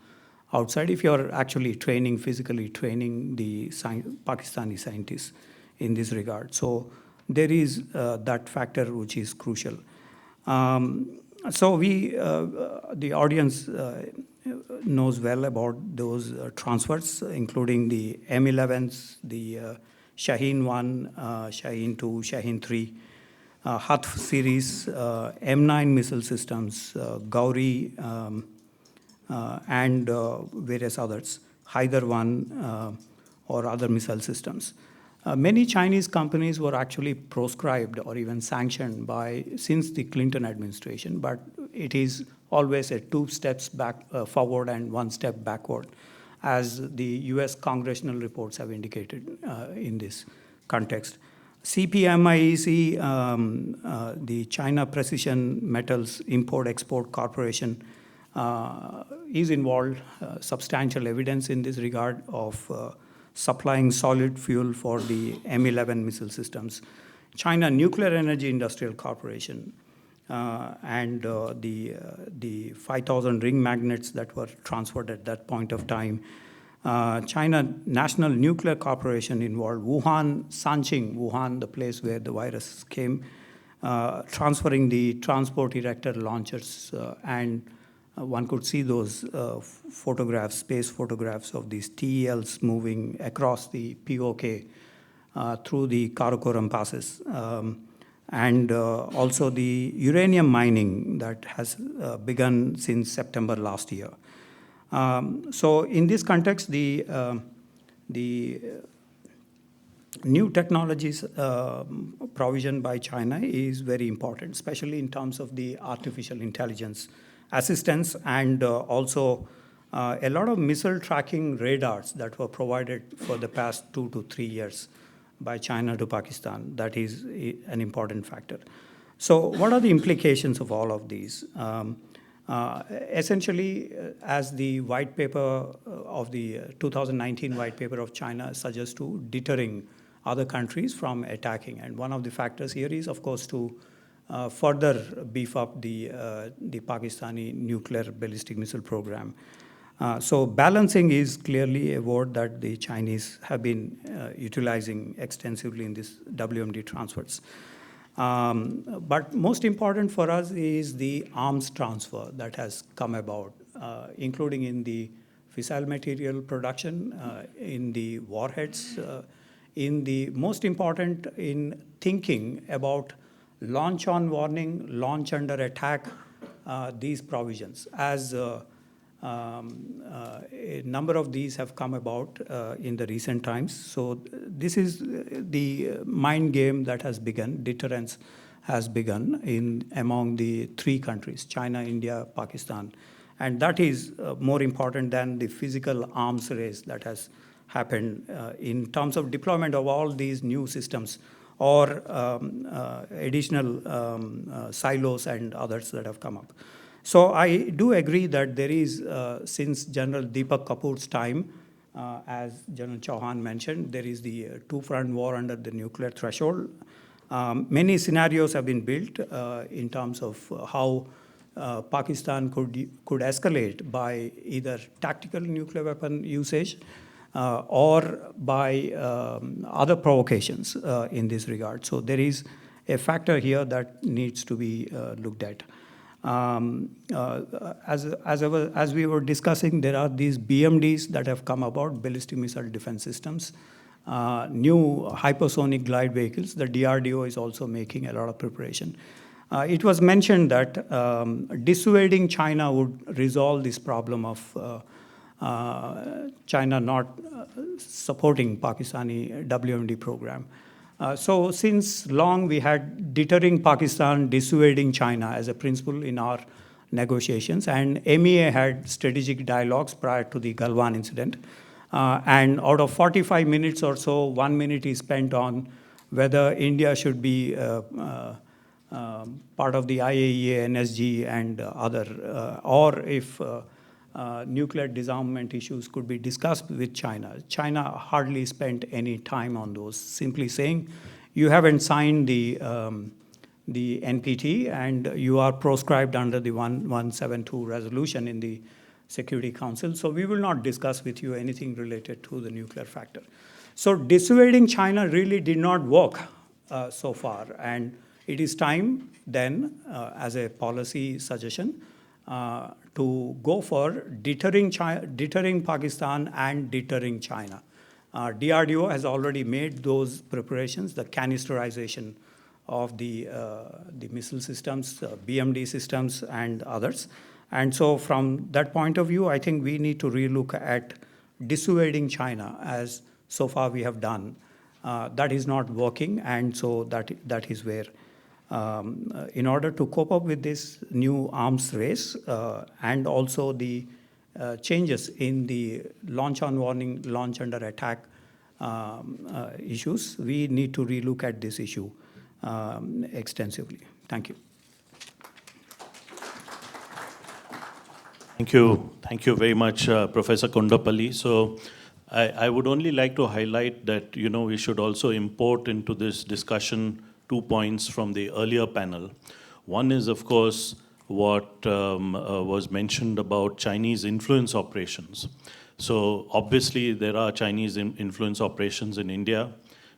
outside if you're actually physically training the Pakistani scientists in this regard. So there is that factor which is crucial. So the audience knows well about those transfers, including the M11s, the Shaheen 1, Shaheen 2, Shaheen 3, Hatf series, M9 missile systems, Gauri, and various others, either one or other missile systems. Many Chinese companies were actually proscribed or even sanctioned since the Clinton administration, but it is always a 2 steps back forward and 1 step backward, as the US congressional reports have indicated in this context. CPMIEC, the China Precision Metals Import-Export Corporation, is involved. Substantial evidence in this regard of supplying solid fuel for the M11 missile systems. China Nuclear Energy Industrial Corporation and the 5,000 ring magnets that were transferred at that point of time. China National Nuclear Corporation involved. Wuhan, Sanqing, Wuhan, the place where the virus came, transferring the transport erector launchers, and one could see those photographs, space photographs of these TELs moving across the POK through the Karakoram passes. And also the uranium mining that has begun since September last year. So in this context, the new technologies provision by China is very important, especially in terms of the artificial intelligence assistance, and also a lot of missile tracking radars that were provided for the past 2 to 3 years by China to Pakistan. That is an important factor. So what are the implications of all of these? Essentially, as the white paper of the 2019 white paper of China suggests, to deterring other countries from attacking. And one of the factors here is, of course, to further beef up the Pakistani nuclear ballistic missile program. So balancing is clearly a word that the Chinese have been utilizing extensively in this WMD transfers. But most important for us is the arms transfer that has come about, including in the fissile material production, in the warheads, in the most important in thinking about launch on warning, launch under attack, these provisions, as a number of these have come about in the recent times. So this is the mind game that has begun. Deterrence has begun among the 3 countries, China, India, Pakistan. And that is more important than the physical arms race that has happened in terms of deployment of all these new systems, or additional silos and others that have come up. So I do agree that there is, since General Deepak Kapoor's time, as General Chauhan mentioned, there is the 2-front war under the nuclear threshold. Many scenarios have been built in terms of how Pakistan could escalate by either tactical nuclear weapon usage or by other provocations in this regard. So there is a factor here that needs to be looked at. As we were discussing, there are these BMDs that have come about, ballistic missile defense systems, new hypersonic glide vehicles. The DRDO is also making a lot of preparation. It was mentioned that dissuading China would resolve this problem of China not supporting Pakistani WMD program. So since long we had deterring Pakistan, dissuading China as a principle in our negotiations, and MEA had strategic dialogues prior to the Galwan incident. And out of 45 minutes or so, 1 minute is spent on whether India should be part of the IAEA, NSG, and other, or if nuclear disarmament issues could be discussed with China. China hardly spent any time on those, simply saying, you haven't signed the NPT and you are proscribed under the 1172 resolution in the Security Council, so we will not discuss with you anything related to the nuclear factor. So dissuading China really did not work so far, and it is time then, as a policy suggestion, to go for deterring Pakistan and deterring China. DRDO has already made those preparations, the canisterization of the missile systems, BMD systems, and others. And so from that point of view, I think we need to relook at dissuading China, as so far we have done. That is not working, and so that is where, in order to cope up with this new arms race and also the changes in the launch on warning, launch under attack issues, we need to relook at this issue extensively. Thank you. Thank you very much, Professor Kondapalli. So I would only like to highlight that, we should also import into this discussion 2 points from the earlier panel. One is, of course, what was mentioned about Chinese influence operations. So obviously there are Chinese influence operations in India.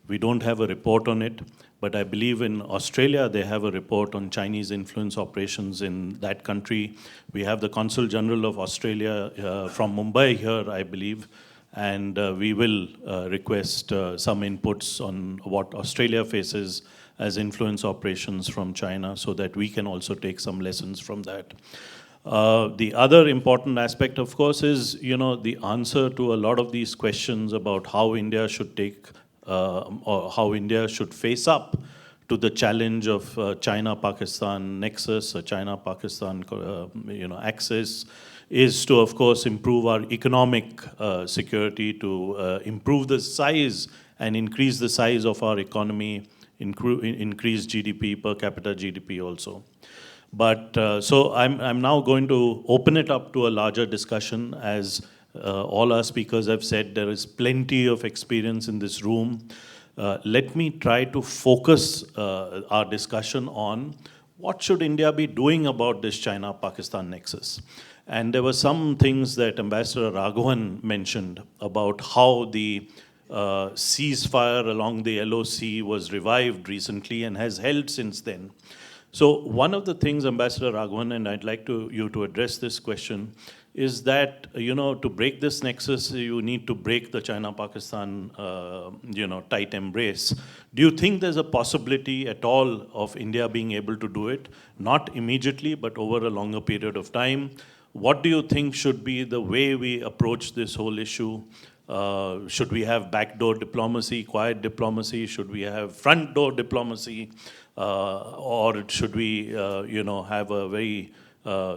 We don't have a report on it, but I believe in Australia they have a report on Chinese influence operations in that country. We have the Consul General of Australia from Mumbai here, I believe, and we will request some inputs on what Australia faces as influence operations from China so that we can also take some lessons from that. The other important aspect, of course, is, the answer to a lot of these questions about how India should take or how India should face up to the challenge of China-Pakistan nexus, or China-Pakistan axis, is to, of course, improve our economic security, to improve the size and increase the size of our economy, increase GDP, per capita GDP also. But so I'm now going to open it up to a larger discussion. As all our speakers have said, there is plenty of experience in this room. Let me try to focus our discussion on what should India be doing about this China-Pakistan nexus. And there were some things that Ambassador Raghavan mentioned about how the ceasefire along the LOC was revived recently and has held since then. So one of the things, Ambassador Raghavan, and I'd like you to address this question, is that, to break this nexus, you need to break the China-Pakistan, tight embrace. Do you think there's a possibility at all of India being able to do it? Not immediately, but over a longer period of time. What do you think should be the way we approach this whole issue? Should we have backdoor diplomacy, quiet diplomacy? Should we have front door diplomacy? Or should we, have a very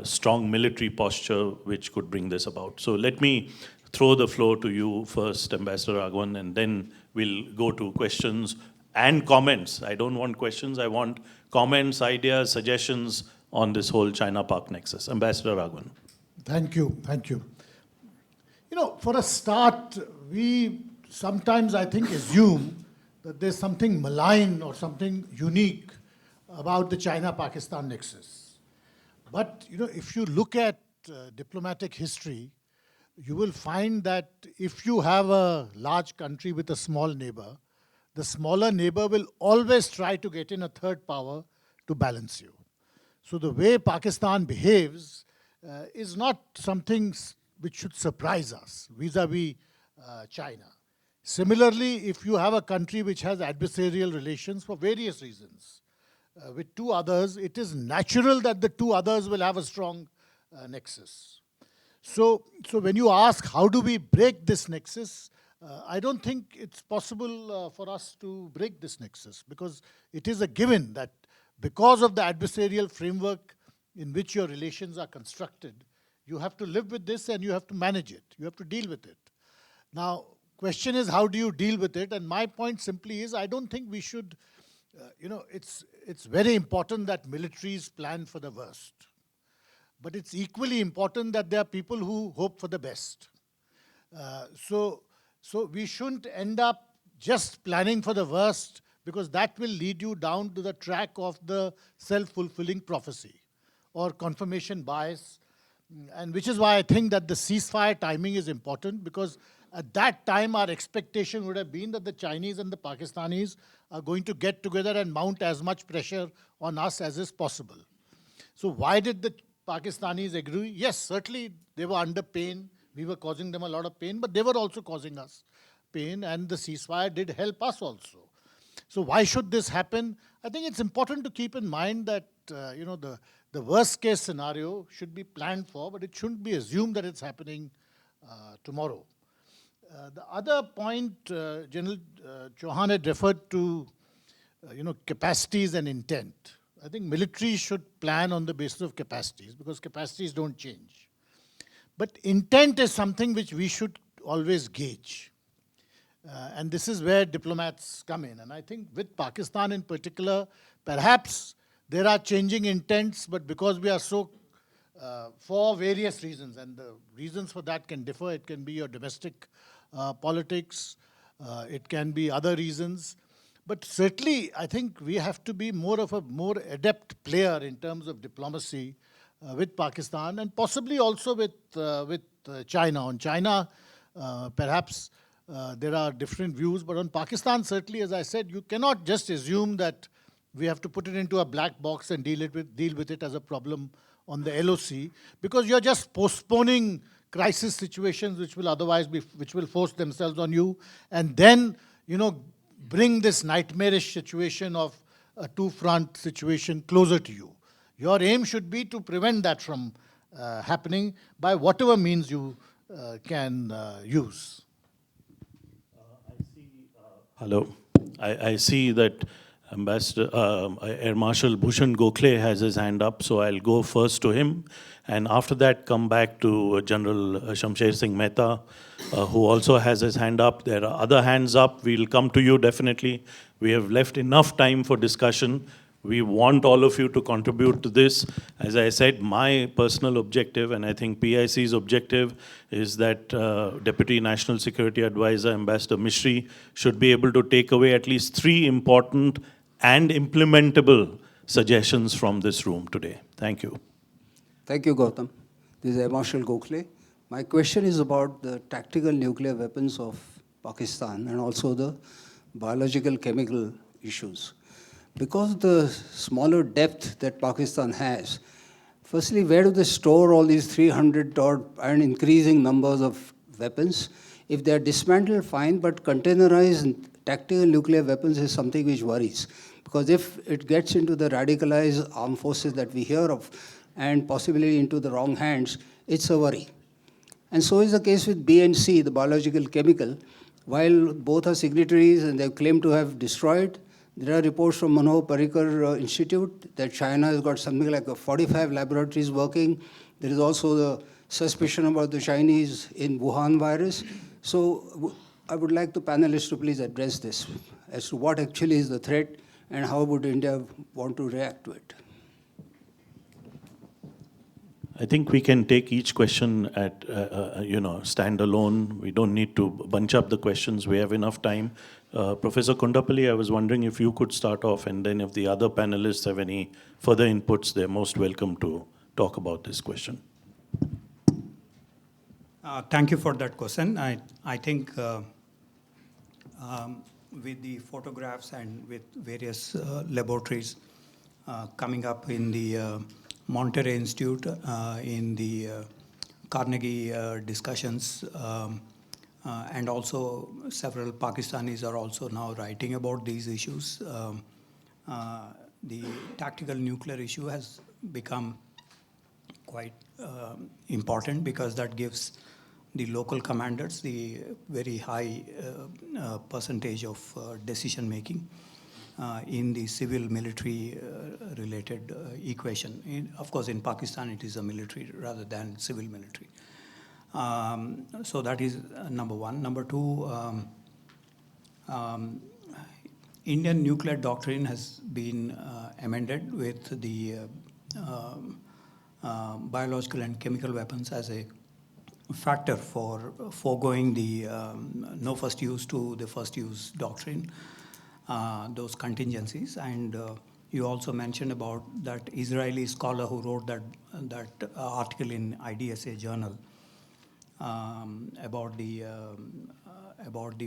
strong military posture which could bring this about? So let me throw the floor to you first, Ambassador Raghavan, and then we'll go to questions and comments. I don't want questions, I want comments, ideas, suggestions on this whole China-Pak nexus. Ambassador Raghavan. Thank you. For a start, we sometimes, I think, assume that there's something malign or something unique about the China-Pakistan nexus. But, if you look at diplomatic history, you will find that if you have a large country with a small neighbor, the smaller neighbor will always try to get in a third power to balance you. So the way Pakistan behaves is not something which should surprise us vis-a-vis China. Similarly, if you have a country which has adversarial relations for various reasons with two others, it is natural that the two others will have a strong nexus. So when you ask how do we break this nexus, I don't think it's possible for us to break this nexus, because it is a given that because of the adversarial framework in which your relations are constructed, you have to live with this and you have to manage it. You have to deal with it. Now, question is, how do you deal with it? And my point simply is, I don't think we should, it's very important that militaries plan for the worst. But it's equally important that there are people who hope for the best. So we shouldn't end up just planning for the worst, because that will lead you down to the track of the self-fulfilling prophecy or confirmation bias. And which is why I think that the ceasefire timing is important, because at that time our expectation would have been that the Chinese and the Pakistanis are going to get together and mount as much pressure on us as is possible. So why did the Pakistanis agree? Yes, certainly they were under pain. We were causing them a lot of pain, but they were also causing us pain, and the ceasefire did help us also. So why should this happen? I think it's important to keep in mind that the worst case scenario should be planned for, but it shouldn't be assumed that it's happening tomorrow. The other point, General Chauhan had referred to, capacities and intent. I think military should plan on the basis of capacities because capacities don't change. But intent is something which we should always gauge. And this is where diplomats come in. And I think with Pakistan in particular, perhaps there are changing intents, but because we are so, for various reasons, and the reasons for that can differ. It can be your domestic politics, it can be other reasons. But certainly, I think we have to be more adept player in terms of diplomacy with Pakistan and possibly also with China. On China, perhaps there are different views, but on Pakistan, certainly, as I said, you cannot just assume that we have to put it into a black box and deal with it as a problem on the LOC, because you're just postponing crisis situations which will force themselves on you, and then, bring this nightmarish situation of a two-front situation closer to you. Your aim should be to prevent that from happening by whatever means you can use. Hello. I see that Ambassador Air Marshal Bhushan Gokhale has his hand up, so I'll go first to him, and after that come back to General Shamsher Singh Mehta, who also has his hand up. There are other hands up. We'll come to you definitely. We have left enough time for discussion. We want all of you to contribute to this. As I said, my personal objective, and I think PIC's objective, is that Deputy National Security Advisor, Ambassador Mishri, should be able to take away at least 3 important and implementable suggestions from this room today. Thank you. Thank you, Gautam. This is Air Marshal Gokhale. My question is about the tactical nuclear weapons of Pakistan and also the biological chemical issues. Because the smaller depth that Pakistan has, firstly, where do they store all these 300 and increasing numbers of weapons? If they are dismantled, fine, but containerized tactical nuclear weapons is something which worries. Because if it gets into the radicalized armed forces that we hear of and possibly into the wrong hands, it's a worry. And so is the case with BNC, the biological chemical. While both are signatories and they claim to have destroyed, there are reports from Manohar Parrikar Institute that China has got something like 45 laboratories working. There is also the suspicion about the Chinese in Wuhan virus. So I would like the panelists to please address this as to what actually is the threat and how would India want to react to it. I think we can take each question at, stand alone. We don't need to bunch up the questions. We have enough time. Professor Kondapalli, I was wondering if you could start off, and then if the other panelists have any further inputs, they're most welcome to talk about this question. Thank you for that question. I think with the photographs and with various laboratories coming up in the Monterey Institute, in the Carnegie discussions, and also several Pakistanis are also now writing about these issues. The tactical nuclear issue has become quite important because that gives the local commanders the very high percentage of decision making in the civil-military related equation. Of course, in Pakistan, it is a military rather than civil-military. So that is number one. Number two, Indian nuclear doctrine has been amended with the biological and chemical weapons as a factor for foregoing the no first use to the first use doctrine. Those contingencies, and you also mentioned about that Israeli scholar who wrote that article in IDSA journal about the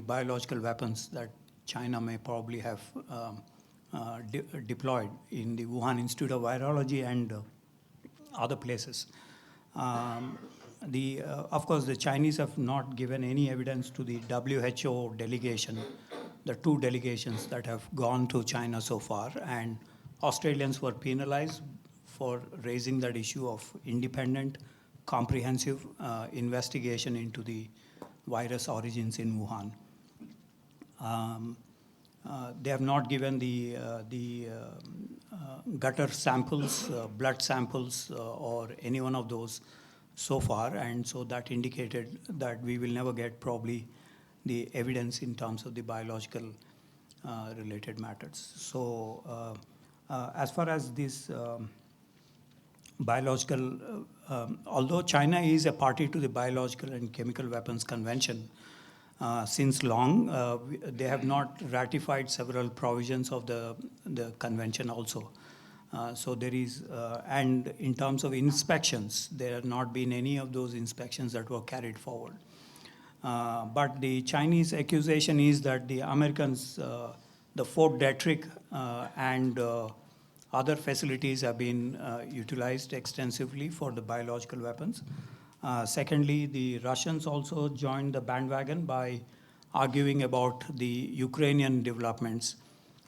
biological weapons that China may probably have deployed in the Wuhan Institute of Virology and other places. Of course, the Chinese have not given any evidence to the WHO delegation the two delegations that have gone to China so far, and Australians were penalized for raising that issue of independent, comprehensive investigation into the virus origins in Wuhan. They have not given the gutter samples, blood samples, or any one of those so far, and so that indicated that we will never get probably the evidence in terms of the biological related matters. So as far as this biological, although China is a party to the Biological and Chemical Weapons Convention, since long, they have not ratified several provisions of the convention also. So there is, and in terms of inspections, there have not been any of those inspections that were carried forward. But the Chinese accusation is that the Americans, the Fort Detrick and other facilities have been utilized extensively for the biological weapons. Secondly, the Russians also joined the bandwagon by arguing about the Ukrainian developments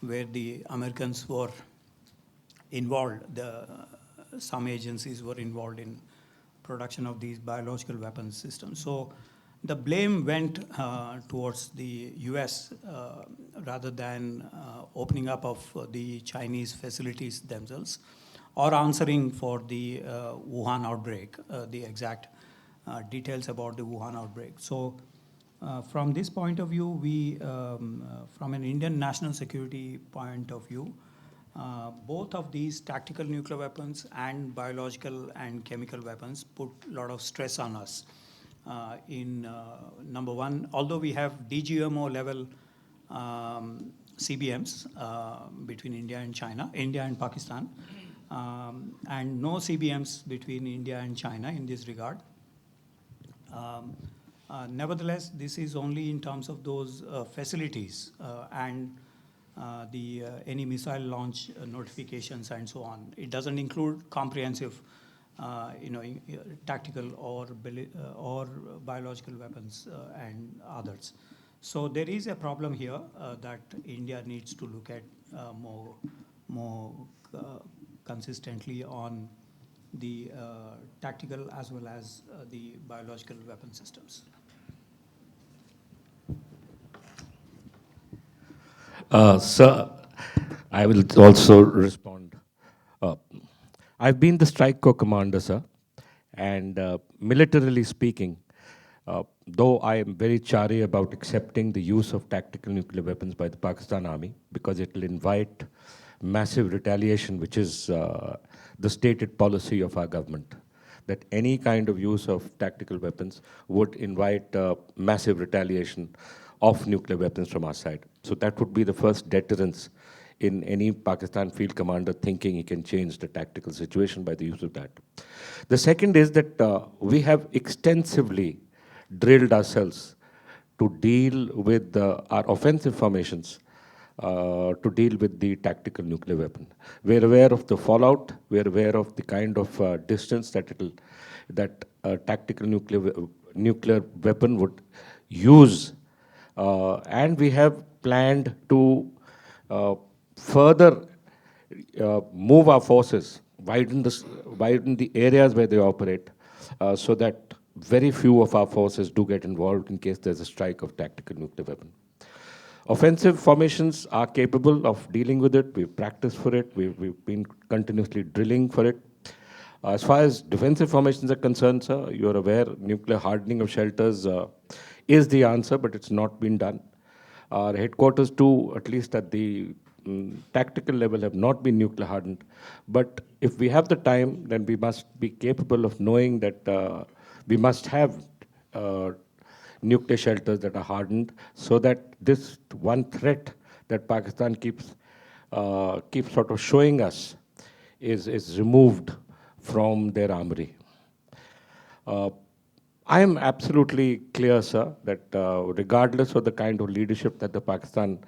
where the Americans were involved. Some agencies were involved in production of these biological weapons systems. So the blame went towards the US rather than opening up of the Chinese facilities themselves or answering for the Wuhan outbreak, the exact details about the Wuhan outbreak. So from this point of view, we, from an Indian national security point of view, both of these tactical nuclear weapons and biological and chemical weapons put a lot of stress on us. Number one, although we have DGMO level CBMs between India and China, India and Pakistan, and no CBMs between India and China in this regard. Nevertheless, this is only in terms of those facilities and any missile launch notifications and so on. It doesn't include comprehensive, tactical or biological weapons and others. So there is a problem here that India needs to look at more consistently on the tactical as well as the biological weapon systems. Sir, I will also respond. I've been the Strike Corps commander, sir, and militarily speaking, though I am very chary about accepting the use of tactical nuclear weapons by the Pakistan Army because it will invite massive retaliation, which is the stated policy of our government, that any kind of use of tactical weapons would invite massive retaliation of nuclear weapons from our side. So that would be the first deterrence in any Pakistan field commander thinking he can change the tactical situation by the use of that. The second is that we have extensively drilled ourselves to deal with our offensive formations, to deal with the tactical nuclear weapon. We're aware of the fallout, we're aware of the kind of distance that a tactical nuclear weapon would use, and we have planned to further move our forces, widen the areas where they operate, so that very few of our forces do get involved in case there's a strike of tactical nuclear weapon. Offensive formations are capable of dealing with it. We've practiced for it. We've been continuously drilling for it. As far as defensive formations are concerned, sir, you're aware nuclear hardening of shelters is the answer, but it's not been done. Our headquarters too, at least at the tactical level, have not been nuclear hardened. But if we have the time, then we must be capable of knowing that we must have nuclear shelters that are hardened, so that this one threat that Pakistan keeps sort of showing us is removed from their armory. I am absolutely clear, sir, that regardless of the kind of leadership that the Pakistan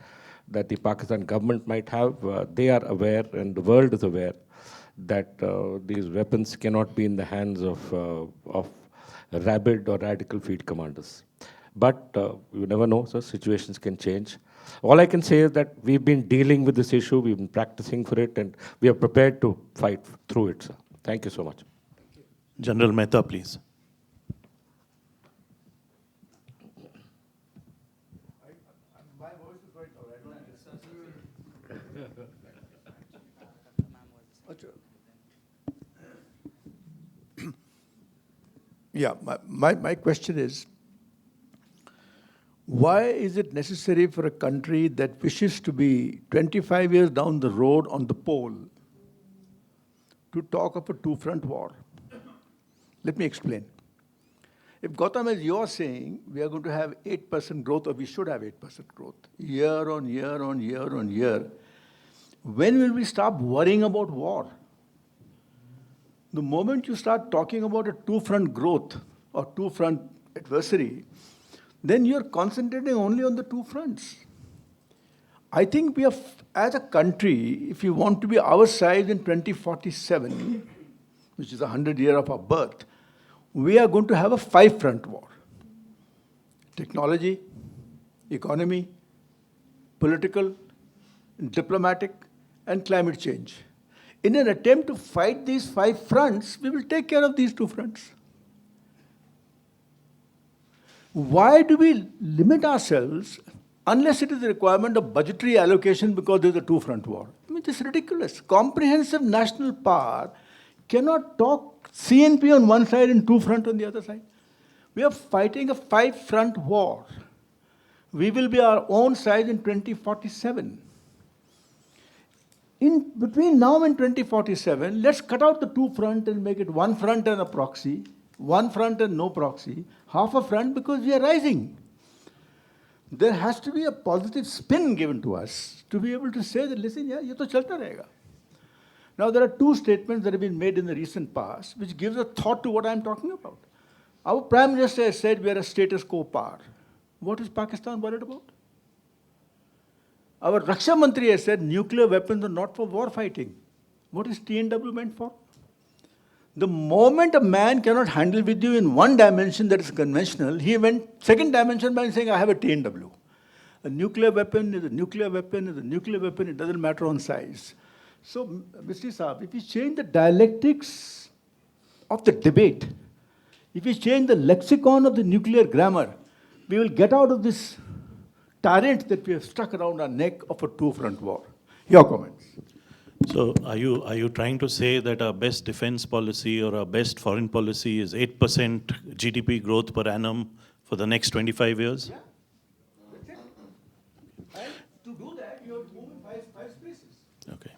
government might have, they are aware, and the world is aware, that these weapons cannot be in the hands of rabid or radical field commanders. But you never know, sir, situations can change. All I can say is that we've been dealing with this issue, we've been practicing for it, and we are prepared to fight through it, sir. Thank you so much. General Mehta, please. Yeah, my question is, why is it necessary for a country that wishes to be 25 years down the road on the pole to talk of a two-front war? Let me explain. If Gautam, as you're saying, we are going to have 8% growth, or we should have 8% growth, year on year on year on year, when will we stop worrying about war? The moment you start talking about a two-front growth or two-front adversary, then you're concentrating only on the two fronts. I think we are, as a country, if you want to be our size in 2047, which is 100 years of our birth, we are going to have a five-front war. Technology, economy, political, diplomatic, and climate change. In an attempt to fight these five fronts, we will take care of these two fronts. Why do we limit ourselves unless it is a requirement of budgetary allocation because there's a two-front war? I mean, this is ridiculous. Comprehensive national power cannot talk CNP on one side and two-front on the other side. We are fighting a five-front war. We will be our own size in 2047. In between now and 2047, let's cut out the two front and make it one front and a proxy, one front and no proxy, half a front because we are rising. There has to be a positive spin given to us to be able to say that, listen, yeah, ye to chalta rahega. Now, there are two statements that have been made in the recent past which gives a thought to what I'm talking about. Our Prime Minister has said we are a status quo power. What is Pakistan worried about? Our Raksha Mantri has said nuclear weapons are not for war fighting. What is TNW meant for? The moment a man cannot handle with you in one dimension that is conventional, he went second dimension by saying, I have a TNW. A nuclear weapon is a nuclear weapon is a nuclear weapon, it doesn't matter on size. So, Mr. Saab, if we change the dialectics of the debate, if we change the lexicon of the nuclear grammar, we will get out of this tyrant that we have stuck around our neck of a two-front war. Your comments. So are you trying to say that our best defense policy or our best foreign policy is 8% GDP growth per annum for the next 25 years? Yeah, that's it. And to do that, you have to move in five spaces. Okay.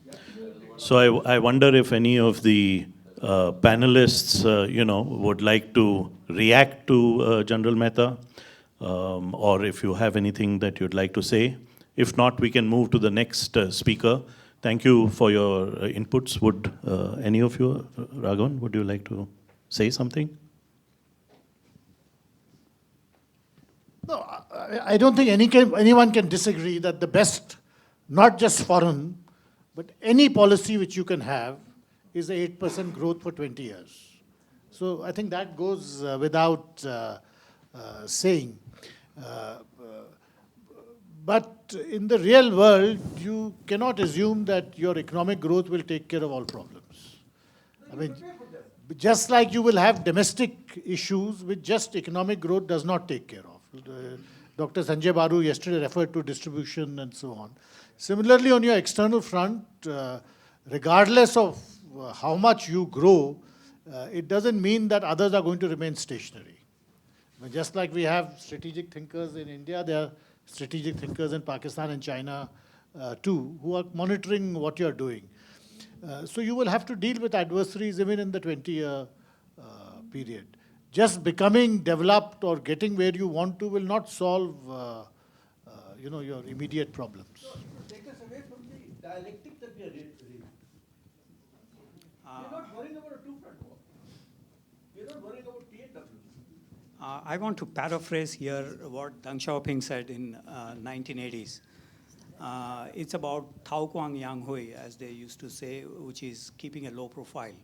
So I wonder if any of the panelists, would like to react to General Mehta, or if you have anything that you'd like to say. If not, we can move to the next speaker. Thank you for your inputs. Would any of you, Raghavan, would you like to say something? No, I don't think anyone can disagree that the best, not just foreign, but any policy which you can have is 8% growth for 20 years. So I think that goes without saying. But in the real world, you cannot assume that your economic growth will take care of all problems. I mean, just like you will have domestic issues which just economic growth does not take care of. Dr. Sanjay Baru yesterday referred to distribution and so on. Similarly, on your external front, regardless of how much you grow, it doesn't mean that others are going to remain stationary. I mean, just like we have strategic thinkers in India, there are strategic thinkers in Pakistan and China too, who are monitoring what you're doing. So you will have to deal with adversaries even in the 20-year period. Just becoming developed or getting where you want to will not solve your immediate problems. Take us away from the dialectic that we are reading. We're not worrying about a two-front war. We're not worrying about TNW. I want to paraphrase here what Deng Xiaoping said in 1980s. It's about Tao Kuang Yang Hui, as they used to say, which is keeping a low profile.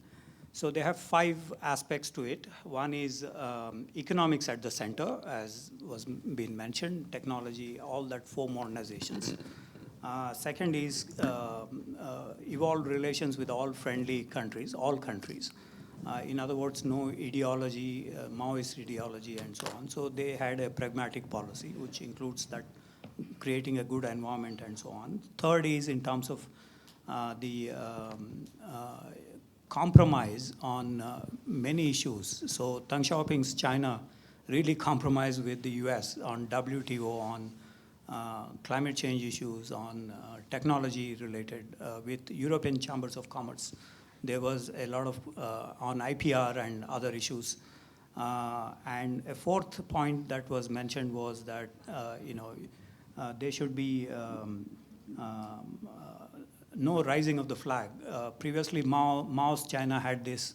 So they have 5 aspects to it. One is economics at the center, as was been mentioned, technology, all that 4 modernizations. Second is evolved relations with all friendly countries, all countries. In other words, no ideology, Maoist ideology, and so on. So they had a pragmatic policy, which includes that creating a good environment and so on. Third is in terms of the compromise on many issues. So Deng Xiaoping's China really compromised with the US on WTO, on climate change issues, on technology related, with European Chambers of Commerce. There was a lot of on IPR and other issues. And a fourth point that was mentioned was that, there should be no rising of the flag. Previously, Mao's China had this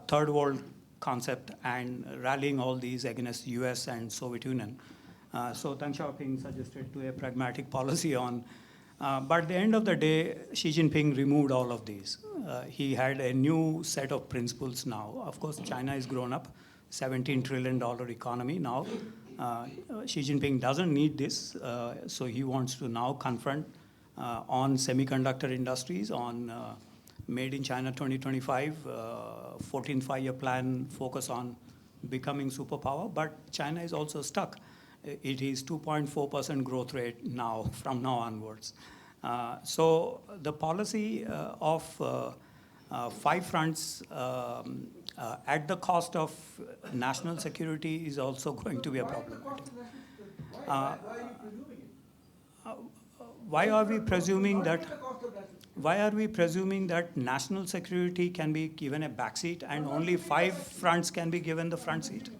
third world concept and rallying all these against US and Soviet Union. So Deng Xiaoping suggested to a pragmatic policy on, but at the end of the day, Xi Jinping removed all of these. He had a new set of principles now. Of course, China is grown up, $17 trillion economy now. Xi Jinping doesn't need this, so he wants to now confront on semiconductor industries, on Made in China 2025, 14th five-year plan focus on becoming superpower, but China is also stuck. It is 2.4% growth rate now, from now onwards. So the policy of 5 fronts at the cost of national security is also going to be a problem. Why are we presuming that? Why are we presuming that national security can be given a backseat and only 5 fronts can be given the front seat?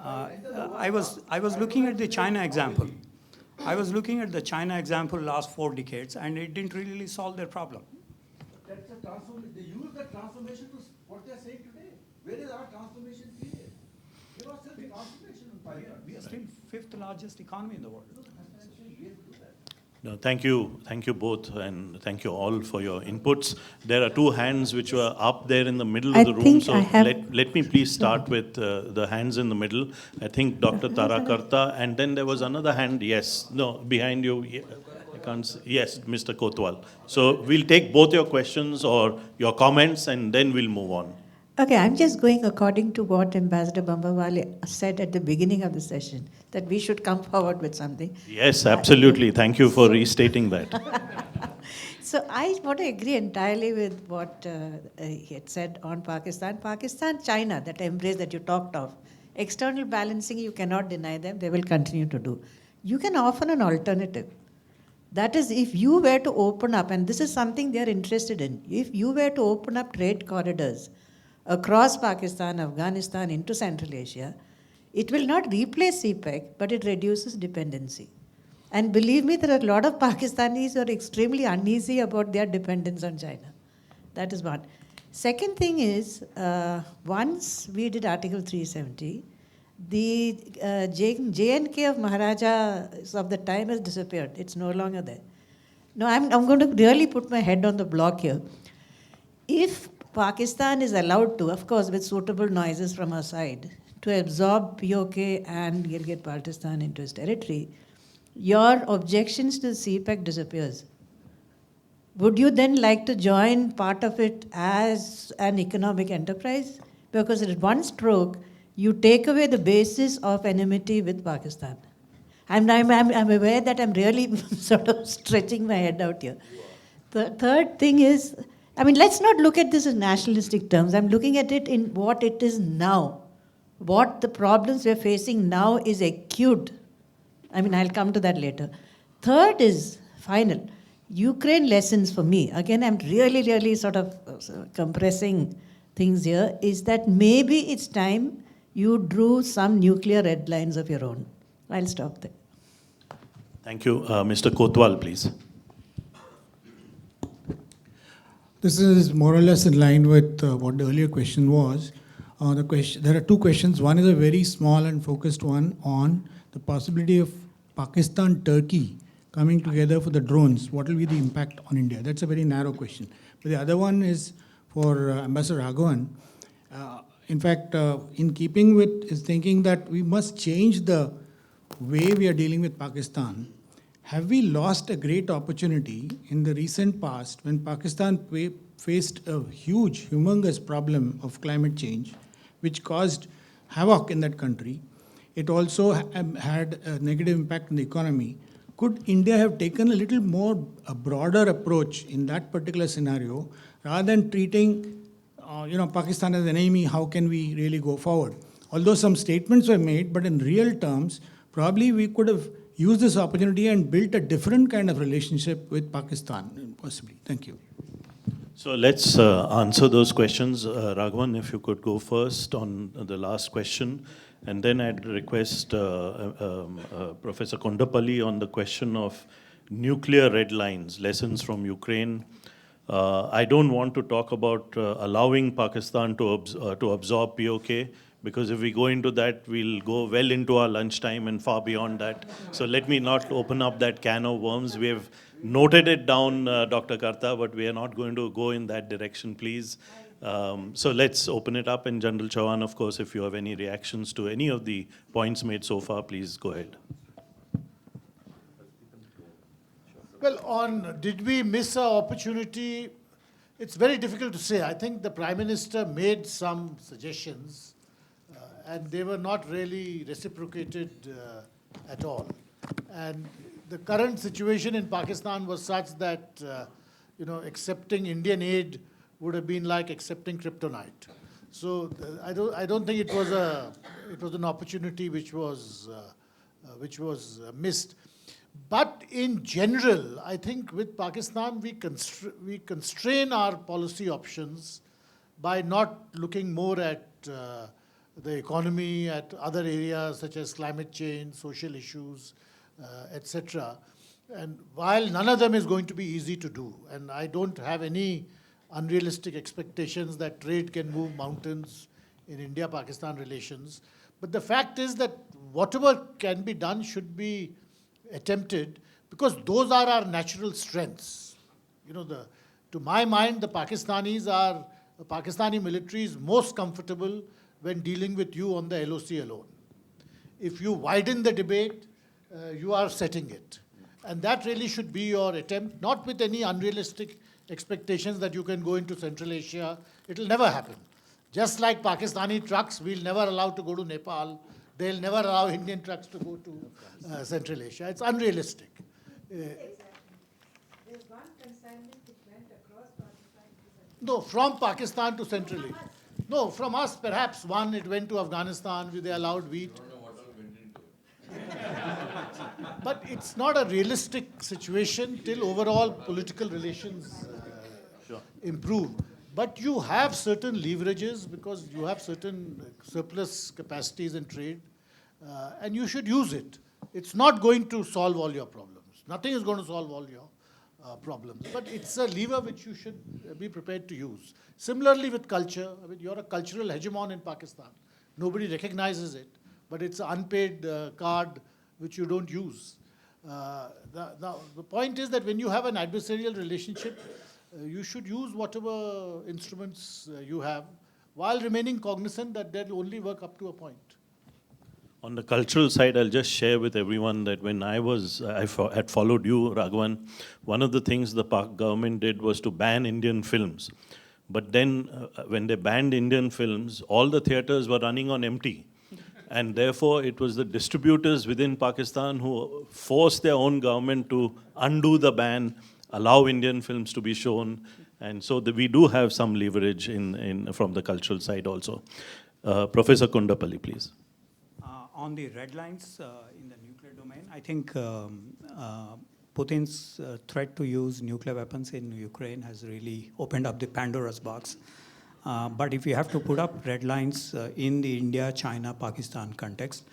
I was looking at the China example. I was looking at the China example last 4 decades, and it didn't really solve their problem. That's a transformation. They use that transformation to what they are saying today. Where is our transformation period? There was still the transformation in 5 years. We are still 5th largest economy in the world. No, thank you both, and thank you all for your inputs. There are 2 hands which were up there in the middle of the room, so let me please start with the hands in the middle. I think Dr. Tarakarta, and then there was another hand, yes, no, behind you, I can't see, yes, Mr. Kotwal. So we'll take both your questions or your comments, and then we'll move on. Okay, I'm just going according to what Ambassador Bambawale said at the beginning of the session, that we should come forward with something. Yes, absolutely. Thank you for restating that. So I want to agree entirely with what he had said on Pakistan. Pakistan, China, that embrace that you talked of. External balancing, you cannot deny them. They will continue to do. You can offer an alternative. That is, if you were to open up, and this is something they are interested in, if you were to open up trade corridors across Pakistan, Afghanistan, into Central Asia, it will not replace CPEC, but it reduces dependency. And believe me, there are a lot of Pakistanis who are extremely uneasy about their dependence on China. That is one. Second thing is, once we did Article 370, the J&K of Maharajas of the time has disappeared. It's no longer there. No, I'm going to really put my head on the block here. If Pakistan is allowed to, of course, with suitable noises from our side, to absorb POK and Gilgit-Baltistan into its territory, your objections to CPEC disappears. Would you then like to join part of it as an economic enterprise? Because at one stroke, you take away the basis of enmity with Pakistan. I'm aware that I'm really sort of stretching my head out here. The third thing is, let's not look at this in nationalistic terms. I'm looking at it in what it is now. What the problems we're facing now is acute. I'll come to that later. Third is, final, Ukraine lessons for me. Again, I'm really sort of compressing things here, is that maybe it's time you drew some nuclear red lines of your own. I'll stop there. Thank you. Mr. Kotwal, please. This is more or less in line with what the earlier question was. There are 2 questions. One is a very small and focused one on the possibility of Pakistan, Turkey coming together for the drones. What will be the impact on India? That's a very narrow question. But the other one is for Ambassador Raghavan. In fact, in keeping with his thinking that we must change the way we are dealing with Pakistan, have we lost a great opportunity in the recent past when Pakistan faced a huge, humongous problem of climate change, which caused havoc in that country? It also had a negative impact on the economy. Could India have taken a little more, a broader approach in that particular scenario, rather than treating Pakistan as an enemy? How can we really go forward? Although some statements were made, but in real terms, probably we could have used this opportunity and built a different kind of relationship with Pakistan, possibly. Thank you. So let's answer those questions. Raghavan, if you could go first on the last question. And then I'd request Professor Kondapalli on the question of nuclear red lines, lessons from Ukraine. I don't want to talk about allowing Pakistan to absorb POK, because if we go into that, we'll go well into our lunchtime and far beyond that. So let me not open up that can of worms. We have noted it down, Dr. Karta, but we are not going to go in that direction, please. So let's open it up. And General Chauhan, of course, if you have any reactions to any of the points made so far, please go ahead. Well, on did we miss our opportunity, it's very difficult to say. I think the Prime Minister made some suggestions, and they were not really reciprocated at all. And the current situation in Pakistan was such that, accepting Indian aid would have been like accepting kryptonite. So I don't think it was an opportunity which was missed. But in general, I think with Pakistan, we constrain our policy options by not looking more at the economy, at other areas such as climate change, social issues, etc. And while none of them is going to be easy to do, and I don't have any unrealistic expectations that trade can move mountains in India-Pakistan relations, but the fact is that whatever can be done should be attempted, because those are our natural strengths. To my mind, the Pakistani military is most comfortable when dealing with you on the LOC alone. If you widen the debate, you are setting it. And that really should be your attempt, not with any unrealistic expectations that you can go into Central Asia. It will never happen. Just like Pakistani trucks, we'll never allow to go to Nepal. They'll never allow Indian trucks to go to Central Asia. It's unrealistic. There's one consignment which went across Pakistan to Central Asia. No, from Pakistan to Central Asia. No, from us, perhaps one, it went to Afghanistan, where they allowed wheat. But it's not a realistic situation till overall political relations improve. But you have certain leverages because you have certain surplus capacities in trade, and you should use it. It's not going to solve all your problems. Nothing is going to solve all your problems. But it's a lever which you should be prepared to use. Similarly with culture, I mean, you're a cultural hegemon in Pakistan. Nobody recognizes it, but it's an unpaid card which you don't use. The point is that when you have an adversarial relationship, you should use whatever instruments you have, while remaining cognizant that they'll only work up to a point. On the cultural side, I'll just share with everyone that when I had followed you, Raghavan, one of the things the Pak government did was to ban Indian films. But then when they banned Indian films, all the theaters were running on empty. And therefore, it was the distributors within Pakistan who forced their own government to undo the ban, allow Indian films to be shown. And so we do have some leverage from the cultural side also. Professor Kondapalli, please. On the red lines in the nuclear domain, I think Putin's threat to use nuclear weapons in Ukraine has really opened up the Pandora's box. But if you have to put up red lines in the India, China, Pakistan context,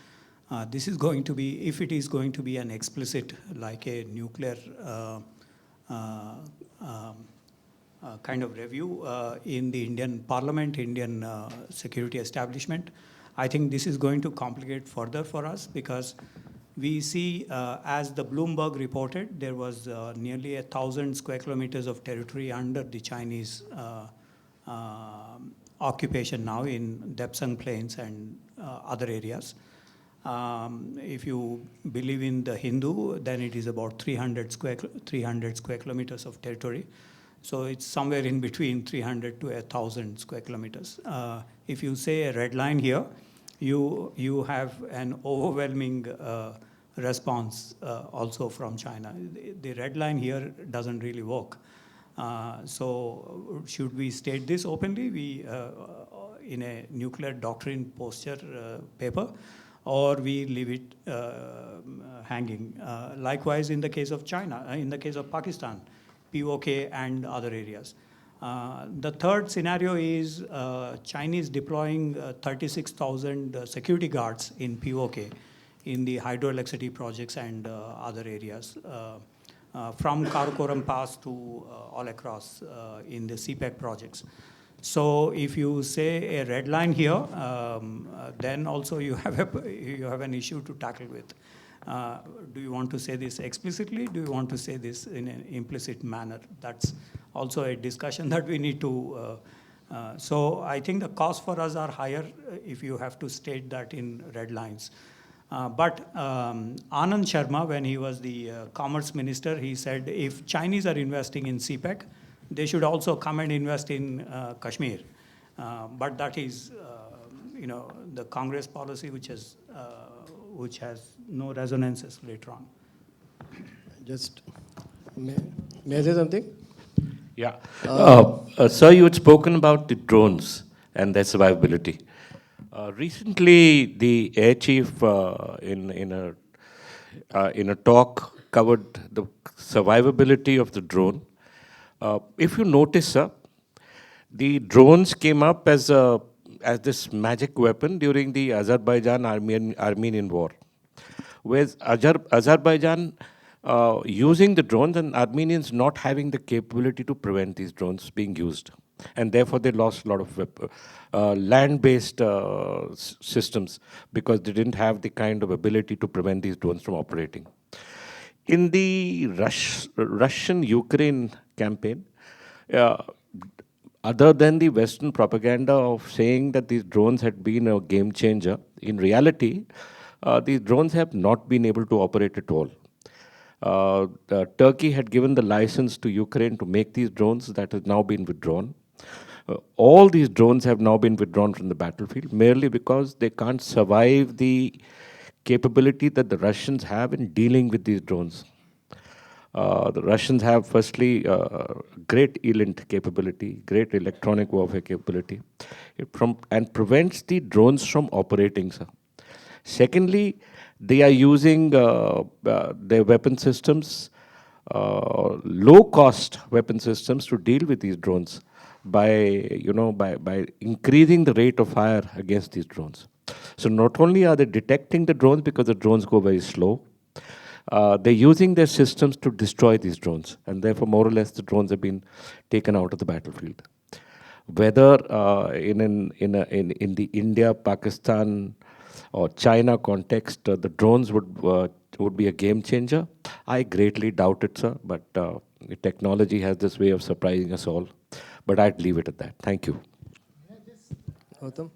this is going to be, if it is going to be an explicit, like a nuclear kind of review in the Indian Parliament, Indian security establishment, I think this is going to complicate further for us, because we see, as the Bloomberg reported, there was nearly 1,000 square kilometers of territory under the Chinese occupation now in Depsang Plains and other areas. If you believe in the Hindu, then it is about 300 square kilometers of territory. So it's somewhere in between 300 to 1,000 square kilometers. If you say a red line here, you have an overwhelming response also from China. The red line here doesn't really work. So should we state this openly? We in a nuclear doctrine posture paper, or we leave it hanging. Likewise, in the case of China, in the case of Pakistan, POK and other areas. The third scenario is Chinese deploying 36,000 security guards in POK in the hydroelectricity projects and other areas, from Karakoram Pass to all across in the CPEC projects. So if you say a red line here, then also you have an issue to tackle with. Do you want to say this explicitly? Do you want to say this in an implicit manner? That's also a discussion that we need to. So I think the costs for us are higher if you have to state that in red lines. But Anand Sharma, when he was the commerce minister, he said if Chinese are investing in CPEC, they should also come and invest in Kashmir. But that is, the Congress policy which has no resonances later on. Just, may I say something? Yeah. Sir, you had spoken about the drones and their survivability. Recently, the air chief in a talk covered the survivability of the drone. If you notice, sir, the drones came up as this magic weapon during the Azerbaijan-Armenian war, whereas Azerbaijan using the drones and Armenians not having the capability to prevent these drones being used. And therefore, they lost a lot of land-based systems because they didn't have the kind of ability to prevent these drones from operating. In the Russian-Ukraine campaign, other than the Western propaganda of saying that these drones had been a game changer, in reality, these drones have not been able to operate at all. Turkey had given the license to Ukraine to make these drones. That has now been withdrawn. All these drones have now been withdrawn from the battlefield merely because they can't survive the capability that the Russians have in dealing with these drones. The Russians have, firstly, great ELINT capability, great electronic warfare capability, and prevents the drones from operating, sir. Secondly, they are using their weapon systems, low-cost weapon systems to deal with these drones by increasing the rate of fire against these drones. So not only are they detecting the drones because the drones go very slow, they're using their systems to destroy these drones, and therefore more or less the drones have been taken out of the battlefield. Whether in the India, Pakistan, or China context, the drones would be a game changer. I greatly doubt it, sir, but technology has this way of surprising us all. But I'd leave it at that. Thank you. Gautam?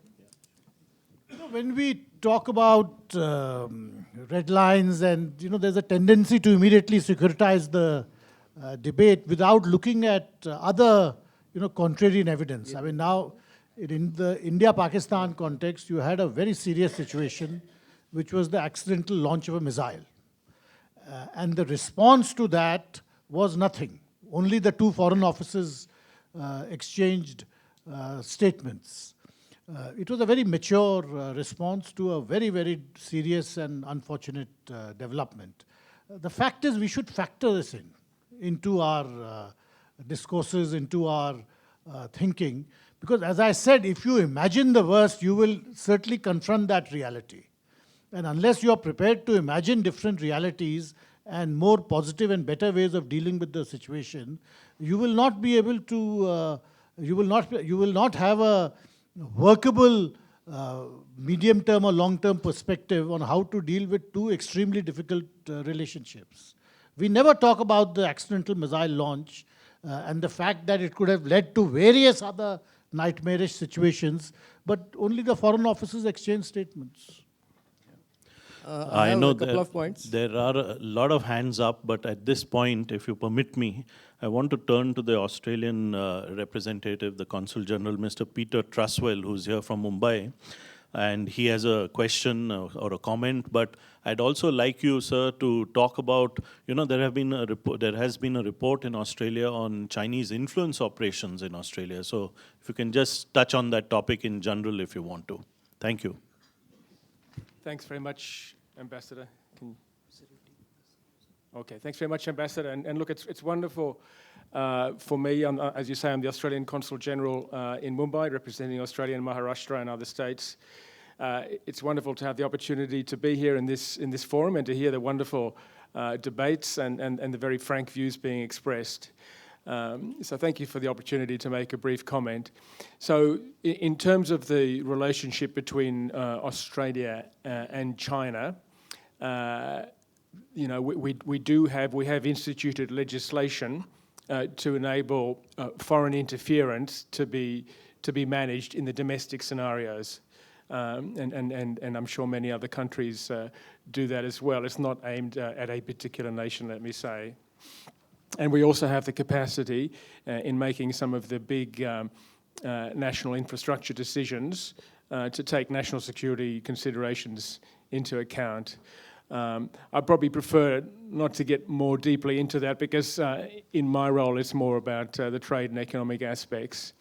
When we talk about red lines and, there's a tendency to immediately securitize the debate without looking at other, contrarian evidence. I mean, now, in the India-Pakistan context, you had a very serious situation, which was the accidental launch of a missile. And the response to that was nothing. Only the two foreign officers exchanged statements. It was a very mature response to a very, very serious and unfortunate development. The fact is, we should factor this into our discourses, into our thinking, because as I said, if you imagine the worst, you will certainly confront that reality. And unless you are prepared to imagine different realities and more positive and better ways of dealing with the situation, you will not be able to, you will not have a workable medium-term or long-term perspective on how to deal with two extremely difficult relationships. We never talk about the accidental missile launch and the fact that it could have led to various other nightmarish situations, but only the foreign offices exchange statements. I have know a couple of that points. there are a lot of hands up, but at this point, if you permit me, I want to turn to the Australian representative, the Consul General, Mr. Peter Truswell, who's here from Mumbai. And he has a question or a comment, but I'd also like you, sir, to talk about, there has been a report in Australia on Chinese influence operations in Australia. So if you can just touch on that topic in general if you want to. Thank you. Thanks very much, Ambassador. Okay, thanks very much, Ambassador. And look, it's wonderful for me. As you say, I'm the Australian Consul General in Mumbai, representing Australia and Maharashtra and other states. It's wonderful to have the opportunity to be here in this forum and to hear the wonderful debates and the very frank views being expressed. So thank you for the opportunity to make a brief comment. So in terms of the relationship between Australia and China, we have instituted legislation to enable foreign interference to be managed in the domestic scenarios. And I'm sure many other countries do that as well. It's not aimed at a particular nation, let me say. And we also have the capacity in making some of the big national infrastructure decisions to take national security considerations into account. I probably prefer not to get more deeply into that because in my role it's more about the trade and economic aspects.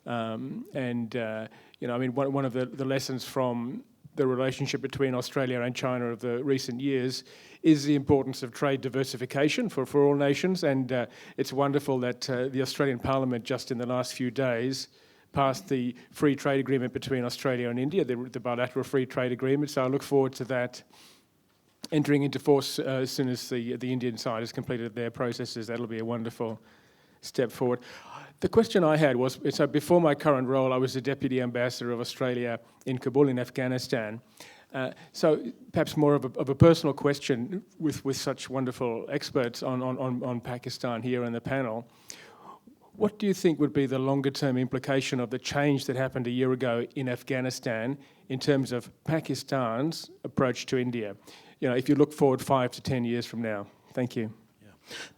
One of the lessons from the relationship between Australia and China of the recent years is the importance of trade diversification for all nations, and it's wonderful that the Australian Parliament just in the last few days passed the free trade agreement between Australia and India, the bilateral free trade agreement, so I look forward to that entering into force as soon as the Indian side has completed their processes. That'll be a wonderful step forward. The question I had was, so before my current role, I was the Deputy Ambassador of Australia in Kabul in Afghanistan. So perhaps more of a personal question with such wonderful experts on Pakistan here in the panel. What do you think would be the longer term implication of the change that happened a year ago in Afghanistan in terms of Pakistan's approach to India? If you look forward 5 to 10 years from now. Thank you.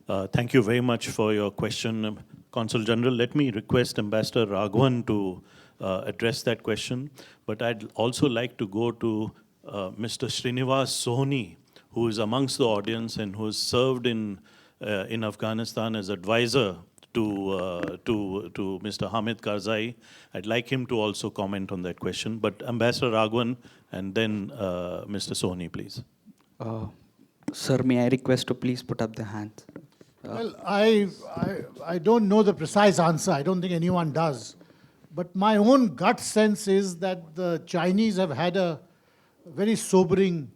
Thank you very much for your question, Consul General. Let me request Ambassador Raghavan to address that question. But I'd also like to go to Mr. Srinivas Sohni, who is amongst the audience and who has served in Afghanistan as advisor to Mr. Hamid Karzai. I'd like him to also comment on that question. But Ambassador Raghavan and then Mr. Sohni, please. Sir, may I request to please put up the hand? Well, I don't know the precise answer. I don't think anyone does. But my own gut sense is that the Chinese have had a very sobering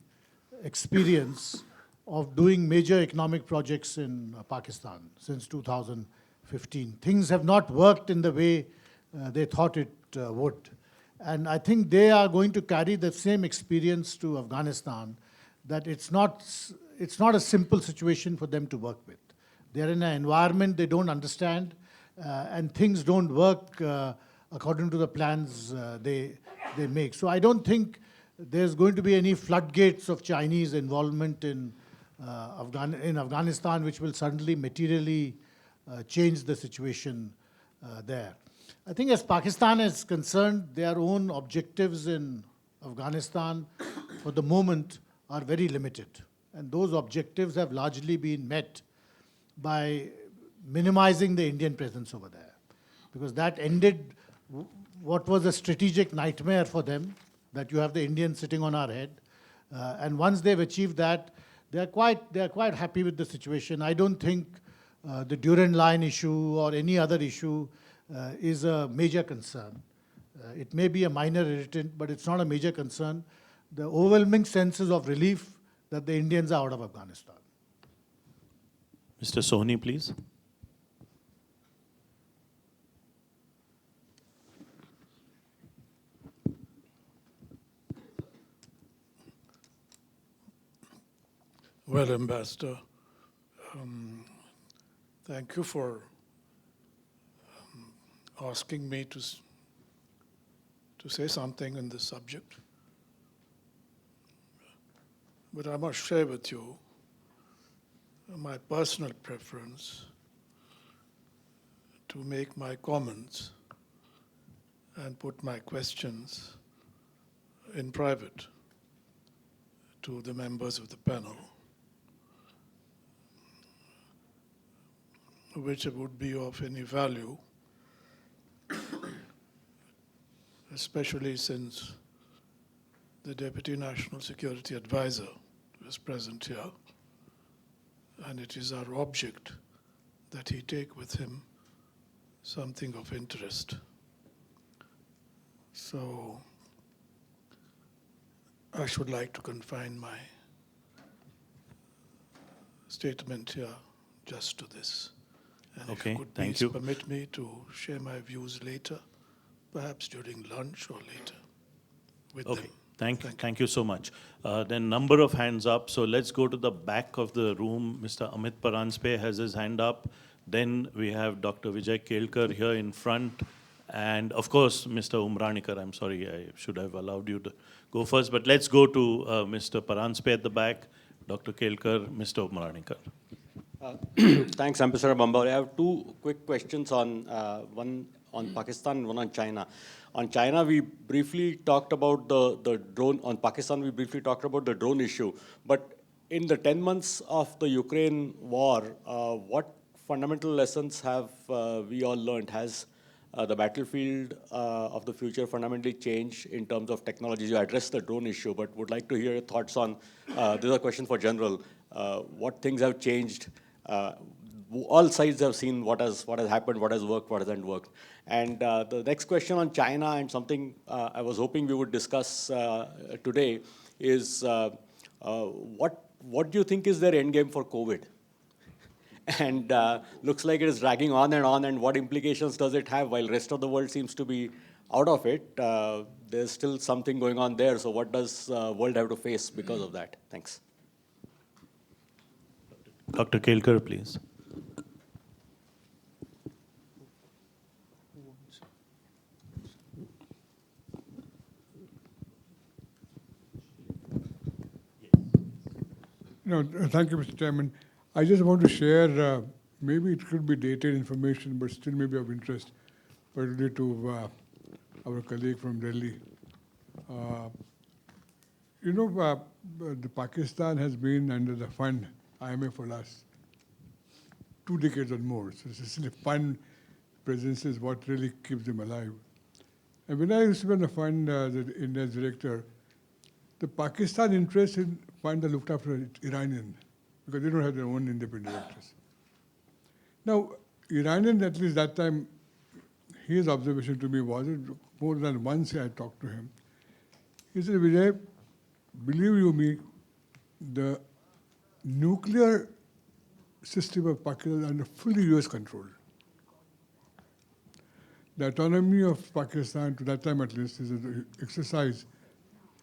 experience of doing major economic projects in Pakistan since 2015. Things have not worked in the way they thought it would. And I think they are going to carry the same experience to Afghanistan, that it's not a simple situation for them to work with. They're in an environment they don't understand, and things don't work according to the plans they make. So I don't think there's going to be any floodgates of Chinese involvement in Afghanistan, which will suddenly materially change the situation there. I think as Pakistan is concerned, their own objectives in Afghanistan for the moment are very limited. And those objectives have largely been met by minimizing the Indian presence over there. Because that ended what was a strategic nightmare for them, that you have the Indians sitting on our head. And once they've achieved that, they're quite happy with the situation. I don't think the Durand Line issue or any other issue is a major concern. It may be a minor irritant, but it's not a major concern. The overwhelming senses of relief that the Indians are out of Afghanistan. Mr. Sohni, please. Well, Ambassador, thank you for asking me to to say something on this subject. But I must share with you my personal preference to make my comments and put my questions in private to the members of the panel, which would be of any value, especially since the Deputy National Security Advisor is present here, and it is our object that he take with him something of interest. So I should like to confine my statement here just to this. And if Okay, you could thank please you. permit me to share my views later, perhaps during lunch or later with Okay, them. thank you so much. Then number of hands up, so let's go to the back of the room. Mr. Amit Paranspe has his hand up. Then we have Dr. Vijay Kelkar here in front. And of course, Mr. Umranikar, I'm sorry, I should have allowed you to go first, but let's go to Mr. Paranspe at the back, Dr. Kelkar, Mr. Umranikar. Thanks, Ambassador Bambawale. I have two quick questions on one on Pakistan and one on China. On China, we briefly talked about the drone. On Pakistan, we briefly talked about the drone issue. But in the 10 months of the Ukraine war, what fundamental lessons have we all learned? Has the battlefield of the future fundamentally changed in terms of technologies? You addressed the drone issue, but would like to hear your thoughts on, this is a question for General, what things have changed. All sides have seen what has happened, what has worked, what hasn't worked. And the next question on China, and something I was hoping we would discuss today, is what do you think is their end game for COVID? And looks like it is dragging on, and what implications does it have? While rest of the world seems to be out of it, there's still something going on there. So what does world have to face because of that? Thanks. Dr. Kelkar, please. No, thank you, Mr. Chairman. I just want to share, maybe it could be dated information, but still may be of interest, particularly to our colleague from Delhi. The Pakistan has been under the fund IMF for last 2 decades or more. So essentially, fund presence is what really keeps them alive. And when I used to be on the fund, the India's director, the Pakistan interest in fund are looked after Iranian, because they don't have their own independent directors. Now, Iranian, at least that time, his observation to me was, more than once I talked to him, he said, Vijay, believe you me, the nuclear system of Pakistan is under fully US control. The autonomy of Pakistan, to that time at least, is an exercise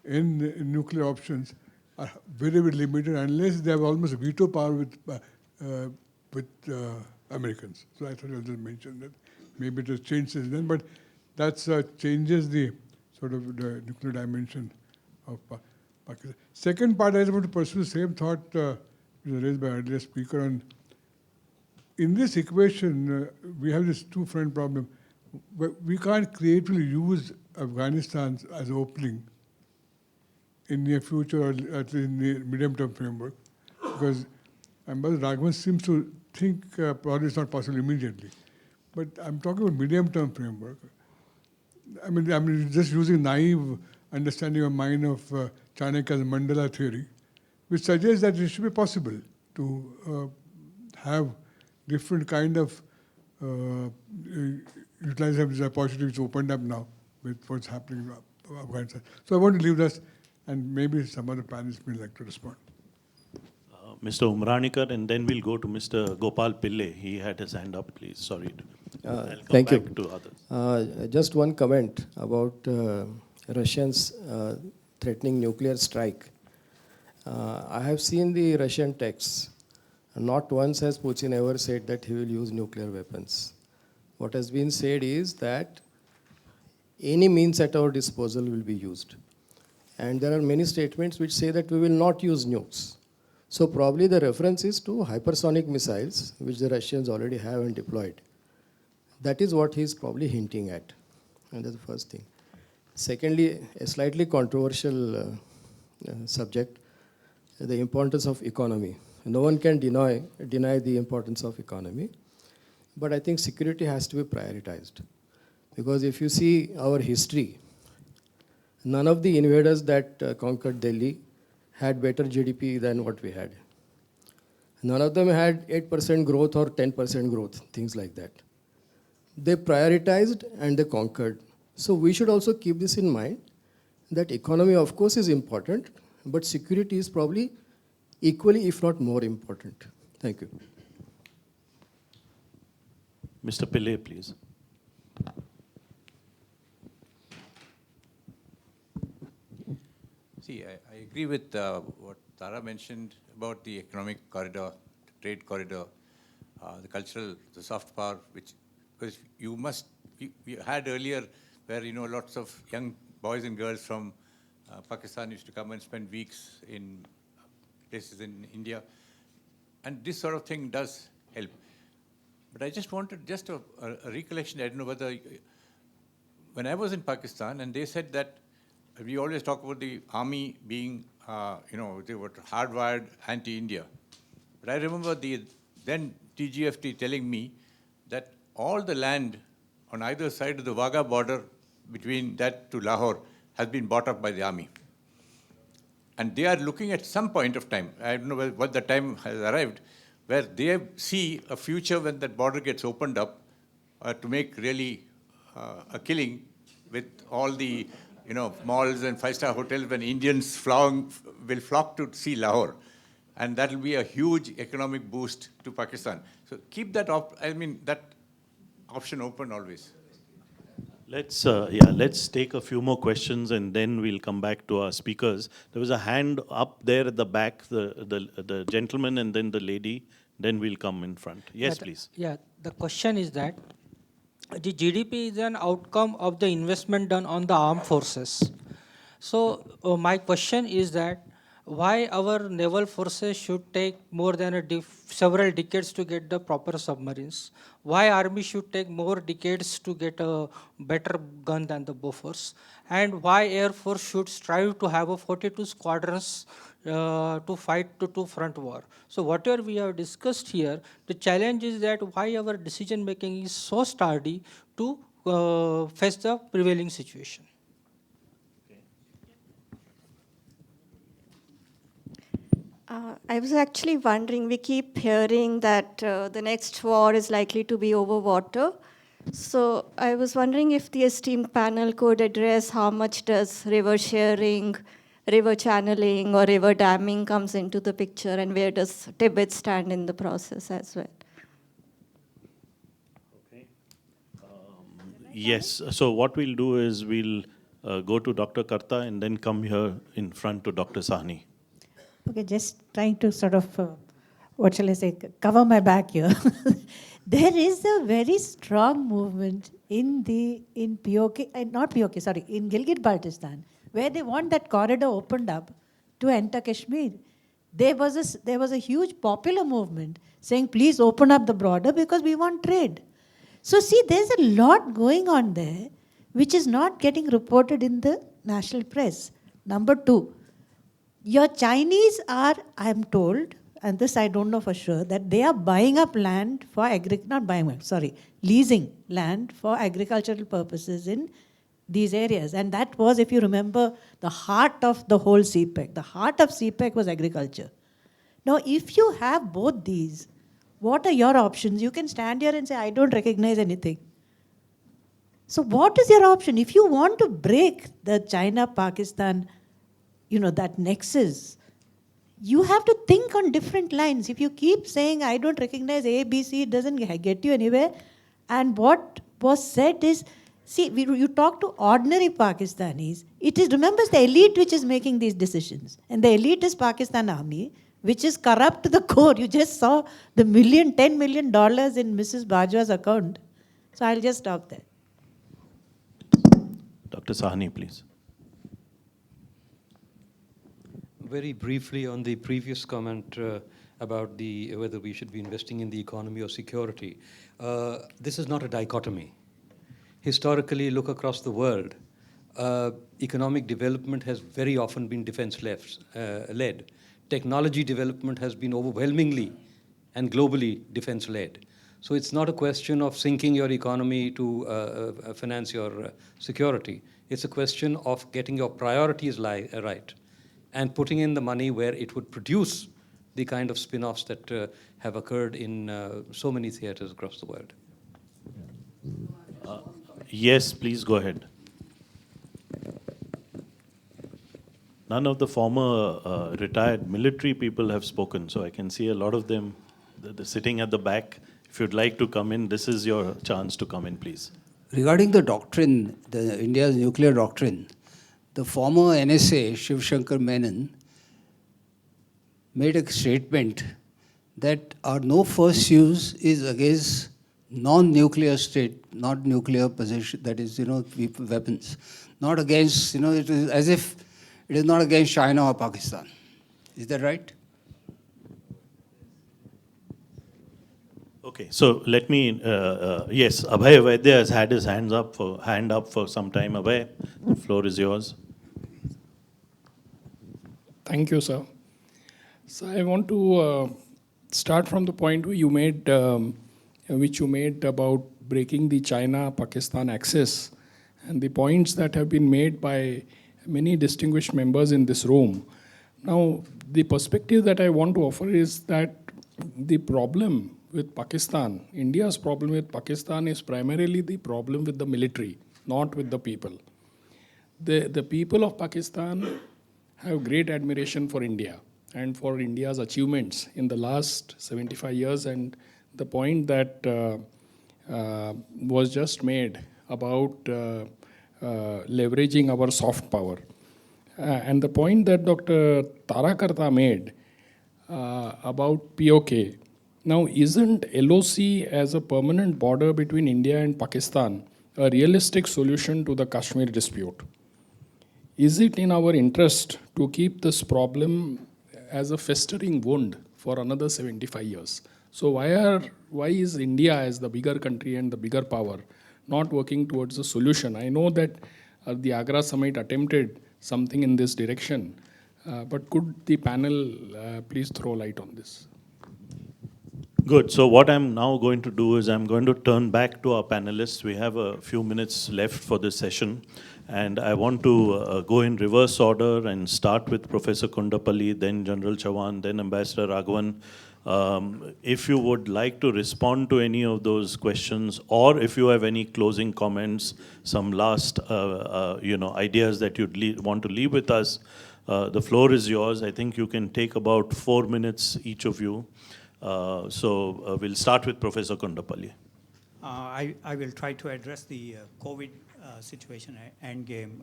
in nuclear options are very, very limited unless they have almost veto power with Americans. So I thought I'll just mention that. Maybe it has changed since then, but that changes the sort of the nuclear dimension of Pakistan. Second part, I just want to pursue the same thought which was raised by earlier speaker on. In this equation, we have this two-front problem. We can't creatively use Afghanistan as an opening in near future, or at least in the medium-term framework, because Ambassador Raghavan seems to think probably it's not possible immediately. But I'm talking about medium-term framework. I mean, I'm just using naive understanding of mine of Chanakya's mandala theory, which suggests that it should be possible to have different kind of utilizing these opportunities opened up now with what's happening in Afghanistan. So I want to leave this, and maybe some other panelists may like to respond. Mr. Umranikar, and then we'll go to Mr. Gopal Pillai. He had his hand up, please. Sorry. Thank you. To others. Just one comment about Russians threatening nuclear strike. I have seen the Russian texts. Not once has Putin ever said that he will use nuclear weapons. What has been said is that any means at our disposal will be used. And there are many statements which say that we will not use nukes. So probably the reference is to hypersonic missiles, which the Russians already have and deployed. That is what he's probably hinting at. And that's the first thing. Secondly, a slightly controversial subject, the importance of economy. No one can deny the importance of economy. But I think security has to be prioritized. Because if you see our history, none of the invaders that conquered Delhi had better GDP than what we had. None of them had 8% growth or 10% growth, things like that. They prioritized and they conquered. So we should also keep this in mind, that economy of course is important, but security is probably equally, if not more important. Thank you. Mr. Pillai, please. See, I agree with what Tara mentioned about the economic corridor, the trade corridor, the cultural, the soft power, because we had earlier where, lots of young boys and girls from Pakistan used to come and spend weeks in places in India. And this sort of thing does help. But I just wanted a recollection. I don't know whether, when I was in Pakistan and they said that, we always talk about the army being, they were hardwired anti-India. But I remember then TGFT telling me that all the land on either side of the Wagah border between that to Lahore has been bought up by the army. And they are looking at some point of time, I don't know what the time has arrived, where they see a future when that border gets opened up to make really a killing with all the malls and five-star hotels when Indians will flock to see Lahore. And that will be a huge economic boost to Pakistan. So keep that that option open always. Let's take a few more questions and then we'll come back to our speakers. There was a hand up there at the back, the gentleman and then the lady, then we'll come in front. Yes, please. The question is that the GDP is an outcome of the investment done on the armed forces. So my question is that why our naval forces should take more than several decades to get the proper submarines? Why army should take more decades to get a better gun than the Bofors? And why Air Force should strive to have a 42 squadrons to fight to two-front war? So whatever we have discussed here, the challenge is that why our decision making is so sturdy to face the prevailing situation. I was actually wondering, we keep hearing that the next war is likely to be over water. So I was wondering if the esteemed panel could address how much does river sharing, river channeling, or river damming comes into the picture, and where does Tibet stand in the process as well? Okay. Yes, so what we'll do is we'll go to Dr. Karta and then come here in front to Dr. Sahni. Okay, just trying to sort of, cover my back here. There is a very strong movement in POK, in Gilgit-Baltistan, where they want that corridor opened up to enter Kashmir. There was a huge popular movement saying, please open up the border because we want trade. So see, there's a lot going on there which is not getting reported in the national press. Number two, your Chinese are, I am told, and this I don't know for sure, that they are buying up land for leasing land for agricultural purposes in these areas. And that was, if you remember, the heart of the whole CPEC. The heart of CPEC was agriculture. Now, if you have both these, what are your options? You can stand here and say, I don't recognize anything. So what is your option? If you want to break the China-Pakistan, that nexus, you have to think on different lines. If you keep saying, I don't recognize A, B, C, it doesn't get you anywhere. And what was said is, see, you talk to ordinary Pakistanis, it is, remember, the elite which is making these decisions. And the elite is Pakistan Army, which is corrupt to the core. You just saw the $10 million in Mrs. Bajwa's account. So I'll just stop there. Dr. Sahni, please. Very briefly on the previous comment about whether we should be investing in the economy or security. This is not a dichotomy. Historically, look across the world. Economic development has very often been defense-led. Technology development has been overwhelmingly and globally defense-led. So it's not a question of sinking your economy to finance your security. It's a question of getting your priorities right and putting in the money where it would produce the kind of spin-offs that have occurred in so many theaters across the world. Yes, please go ahead. None of the former retired military people have spoken, so I can see a lot of them sitting at the back. If you'd like to come in, this is your chance to come in, please. Regarding the doctrine, the India's nuclear doctrine, the former NSA, Shiv Shankar Menon, made a statement that our no first use is against non-nuclear state, not nuclear position, that is, weapons. Not against, it is as if it is not against China or Pakistan. Is that right? Okay, so let me, yes, Abhay Vaidya has had his hand up for some time. Abhay, the floor is yours. Thank you, sir. So I want to start from the point which you made about breaking the China-Pakistan axis and the points that have been made by many distinguished members in this room. Now, the perspective that I want to offer is that the problem with Pakistan, India's problem with Pakistan is primarily the problem with the military, not with the people. The people of Pakistan have great admiration for India and for India's achievements in the last 75 years, and the point that was just made about leveraging our soft power. And the point that Dr. Tarakarta made about POK. Now, isn't LOC as a permanent border between India and Pakistan a realistic solution to the Kashmir dispute? Is it in our interest to keep this problem as a festering wound for another 75 years? So why is India as the bigger country and the bigger power not working towards a solution? I know that the Agra summit attempted something in this direction, but could the panel please throw light on this? Good. So what I'm now going to do is I'm going to turn back to our panelists. We have a few minutes left for this session. And I want to go in reverse order and start with Professor Kondapalli, then General Chauhan, then Ambassador Raghavan. If you would like to respond to any of those questions, or if you have any closing comments, some last ideas that you'd want to leave with us, the floor is yours. I think you can take about 4 minutes, each of you. So we'll start with Professor Kondapalli. I will try to address the COVID situation endgame.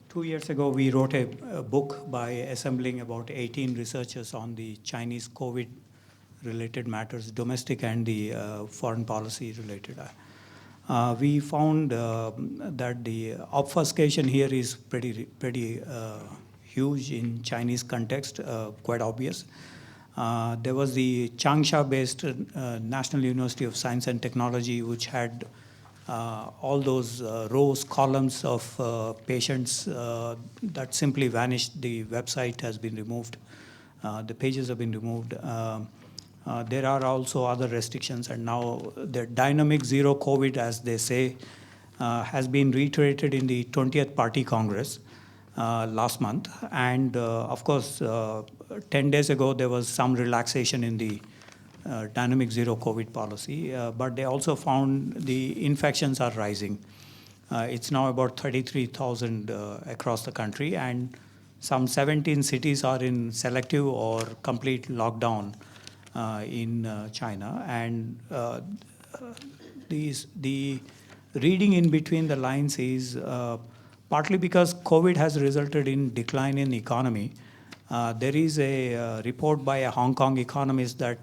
2 years ago, we wrote a book by assembling about 18 researchers on the Chinese COVID-related matters, domestic and the foreign policy-related. We found that the obfuscation here is pretty huge in Chinese context, quite obvious. There was the Changsha-based National University of Science and Technology, which had all those rows, columns of patients that simply vanished. The website has been removed. The pages have been removed. There are also other restrictions, and now the dynamic zero COVID, as they say, has been reiterated in the 20th Party Congress last month. And of course, 10 days ago, there was some relaxation in the dynamic zero COVID policy, but they also found the infections are rising. It's now about 33,000 across the country, and some 17 cities are in selective or complete lockdown in China. And the reading in between the lines is partly because COVID has resulted in decline in economy. There is a report by a Hong Kong economist that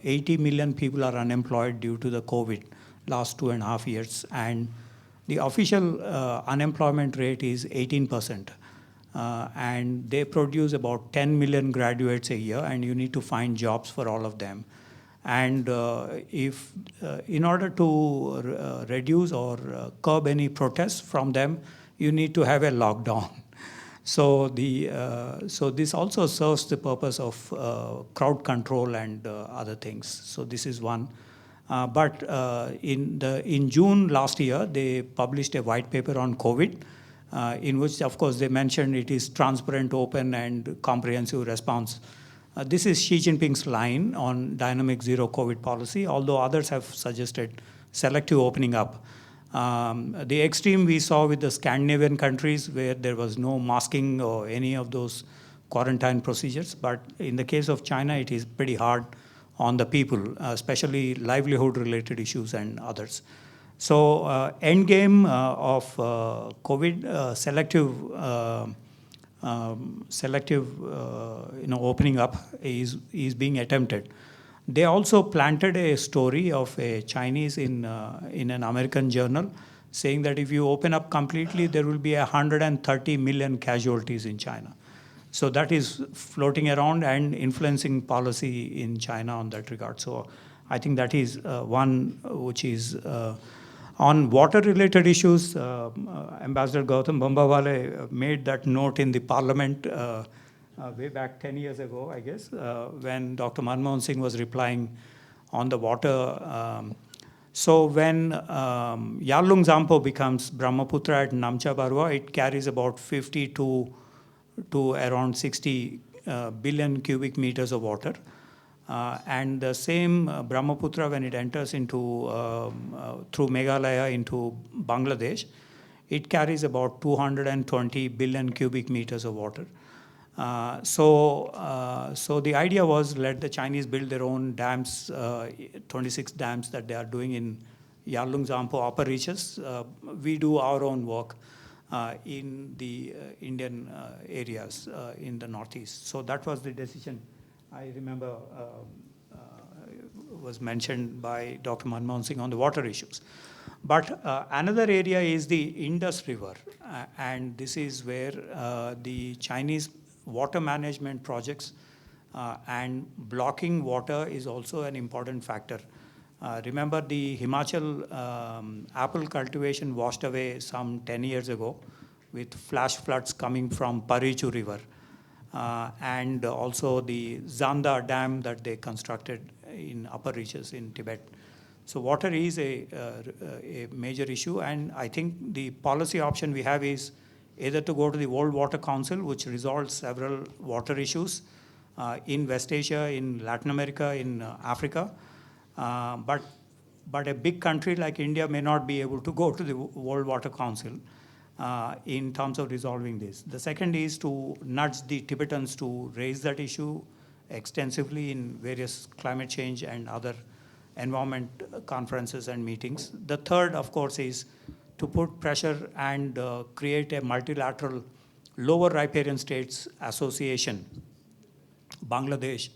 80 million people are unemployed due to the COVID last 2.5 years, and The official unemployment rate is 18%. And they produce about 10 million graduates a year, and you need to find jobs for all of them. And if, in order to reduce or curb any protests from them, you need to have a lockdown. So this also serves the purpose of crowd control and other things. So this is one. But in June last year, they published a white paper on COVID, in which, of course, they mentioned it is transparent, open, and comprehensive response. This is Xi Jinping's line on dynamic zero COVID policy, although others have suggested selective opening up. The extreme we saw with the Scandinavian countries, where there was no masking or any of those quarantine procedures. But in the case of China, it is pretty hard on the people, especially livelihood-related issues and others. So end game of COVID selective opening up is being attempted. They also planted a story of a Chinese in an American journal saying that if you open up completely, there will be 130 million casualties in China. So that is floating around and influencing policy in China on that regard. So I think that is one which is on water-related issues. Ambassador Gautam Bambawale made that note in the parliament way back 10 years ago, I guess, when Dr. Manmohan Singh was replying on the water. So when Yarlung Zampo becomes Brahmaputra at Namcha Barwa, it carries about 50 to around 60 billion cubic meters of water. And the same Brahmaputra, when it enters into through Meghalaya into Bangladesh, it carries about 220 billion cubic meters of water. So the idea was, let the Chinese build their own dams, 26 dams that they are doing in Yarlung Zampo upper reaches. We do our own work in the Indian areas in the northeast. So that was the decision. I remember was mentioned by Dr. Manmohan Singh on the water issues. But another area is the Indus River. And this is where the Chinese water management projects and blocking water is also an important factor. Remember the Himachal apple cultivation washed away some 10 years ago with flash floods coming from Parichu River. And also the Zanda Dam that they constructed in upper reaches in Tibet. So water is a major issue, and I think the policy option we have is either to go to the World Water Council, which resolves several water issues in West Asia, in Latin America, in Africa. But a big country like India may not be able to go to the World Water Council in terms of resolving this. The second is to nudge the Tibetans to raise that issue extensively in various climate change and other environment conferences and meetings. The third, of course, is to put pressure and create a multilateral lower riparian states association, Bangladesh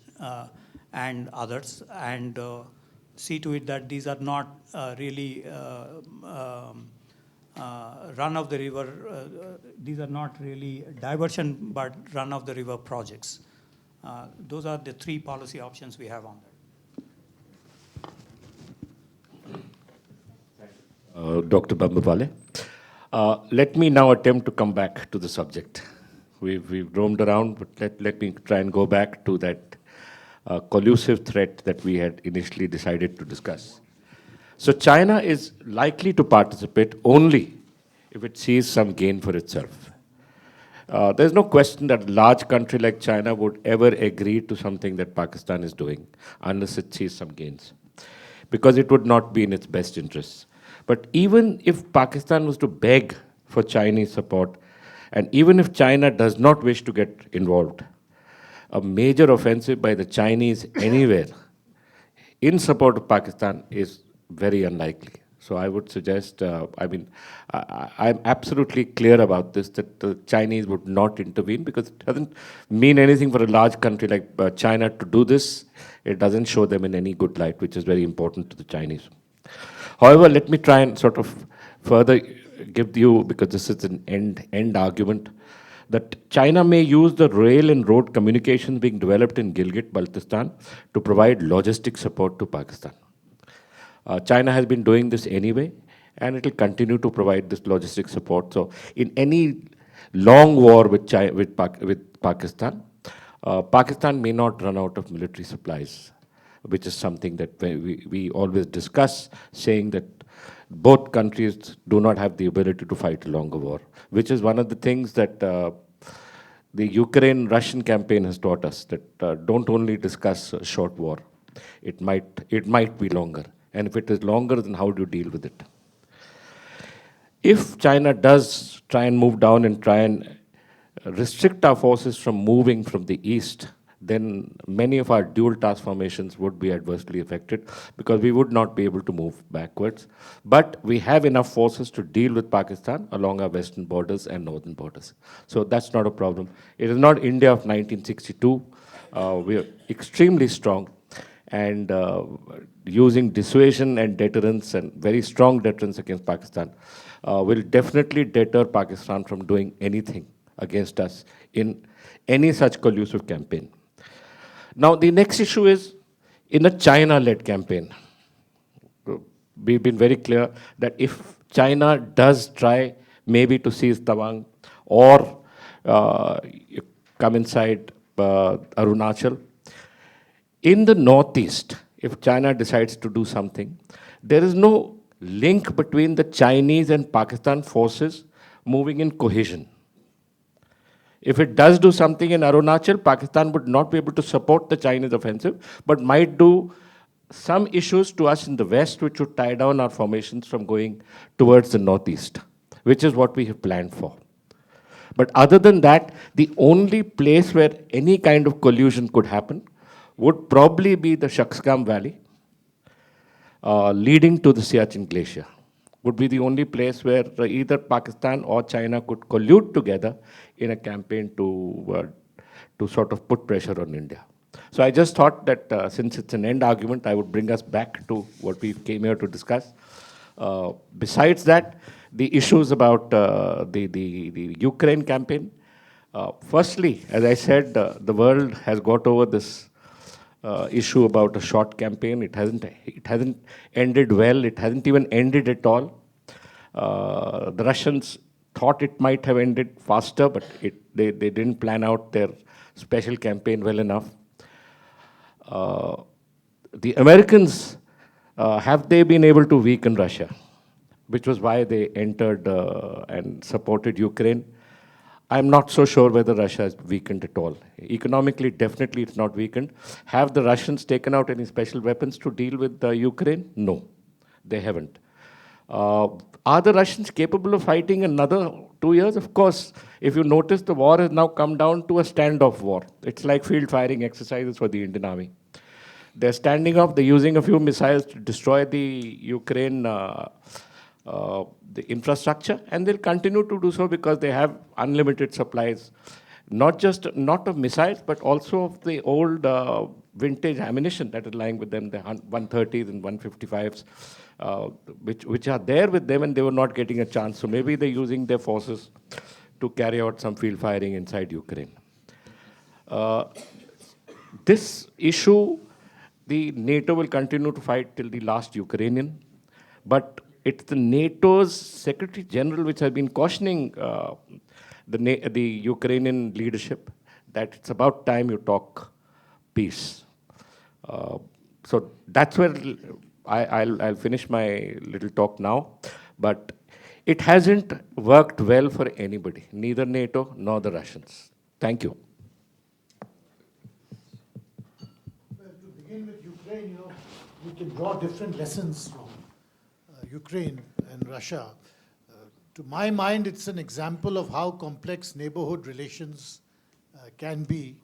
and others, and see to it that these are not really run of the river, these are not really diversion, but run of the river projects. Those are the three policy options we have on that. Dr. Bambawale. Let me now attempt to come back to the subject. We've roamed around, but let me try and go back to that collusive threat that we had initially decided to discuss. So China is likely to participate only if it sees some gain for itself. There's no question that a large country like China would ever agree to something that Pakistan is doing unless it sees some gains, because it would not be in its best interests. But even if Pakistan was to beg for Chinese support, and even if China does not wish to get involved, a major offensive by the Chinese anywhere in support of Pakistan is very unlikely. So I would suggest, I'm absolutely clear about this, that the Chinese would not intervene, because it doesn't mean anything for a large country like China to do this. It doesn't show them in any good light, which is very important to the Chinese. However, let me try and sort of further give you, because this is an end argument, that China may use the rail and road communications being developed in Gilgit-Baltistan to provide logistic support to Pakistan. China has been doing this anyway, and it will continue to provide this logistic support. So in any long war with Pakistan, Pakistan may not run out of military supplies, which is something that we always discuss, saying that both countries do not have the ability to fight a longer war, which is one of the things that the Ukraine-Russian campaign has taught us, that don't only discuss a short war. It might be longer. And if it is longer, then how do you deal with it? If China does try and move down and try and restrict our forces from moving from the east, then many of our dual task formations would be adversely affected, because we would not be able to move backwards. But we have enough forces to deal with Pakistan along our western borders and northern borders. So that's not a problem. It is not India of 1962. We are extremely strong, and using dissuasion and deterrence, and very strong deterrence against Pakistan, will definitely deter Pakistan from doing anything against us in any such collusive campaign. Now, the next issue is in a China-led campaign. We've been very clear that if China does try maybe to seize Tawang or come inside Arunachal, in the northeast, if China decides to do something, there is no link between the Chinese and Pakistan forces moving in cohesion. If it does do something in Arunachal, Pakistan would not be able to support the Chinese offensive, but might do some issues to us in the west, which would tie down our formations from going towards the northeast, which is what we have planned for. But other than that, the only place where any kind of collusion could happen would probably be the Shaksgam Valley, leading to the Siachen Glacier. Would be the only place where either Pakistan or China could collude together in a campaign to sort of put pressure on India. So I just thought that since it's an end argument, I would bring us back to what we came here to discuss. Besides that, the issues about the Ukraine campaign. Firstly, as I said, the world has got over this issue about a short campaign. It hasn't ended well. It hasn't even ended at all. The Russians thought it might have ended faster, but they didn't plan out their special campaign well enough. The Americans, have they been able to weaken Russia? Which was why they entered and supported Ukraine. I'm not so sure whether Russia has weakened at all. Economically, definitely it's not weakened. Have the Russians taken out any special weapons to deal with Ukraine? No, they haven't. Are the Russians capable of fighting another 2 years? Of course. If you notice, the war has now come down to a standoff war. It's like field firing exercises for the Indian Army. They're standing off, they're using a few missiles to destroy the Ukraine the infrastructure, and they'll continue to do so because they have unlimited supplies, not of missiles, but also of the old vintage ammunition that is lying with them, the 130s and 155s, which are there with them, and they were not getting a chance. So maybe they're using their forces to carry out some field firing inside Ukraine. This issue, the NATO will continue to fight till the last Ukrainian, but it's the NATO's Secretary General which has been cautioning the Ukrainian leadership that it's about time you talk peace. So that's where I'll finish my little talk now. But it hasn't worked well for anybody, neither NATO nor the Russians. Thank you. Well, to begin with Ukraine, we can draw different lessons from Ukraine and Russia. To my mind, it's an example of how complex neighborhood relations can be.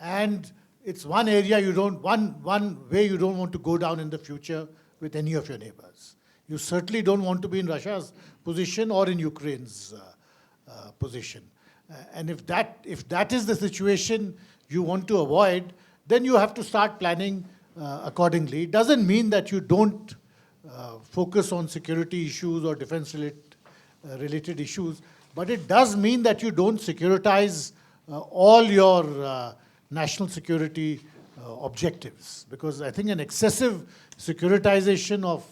And it's one area one way you don't want to go down in the future with any of your neighbors. You certainly don't want to be in Russia's position or in Ukraine's position. And if that is the situation you want to avoid, then you have to start planning accordingly. It doesn't mean that you don't focus on security issues or defense-related issues, but it does mean that you don't securitize all your national security objectives, because I think an excessive securitization of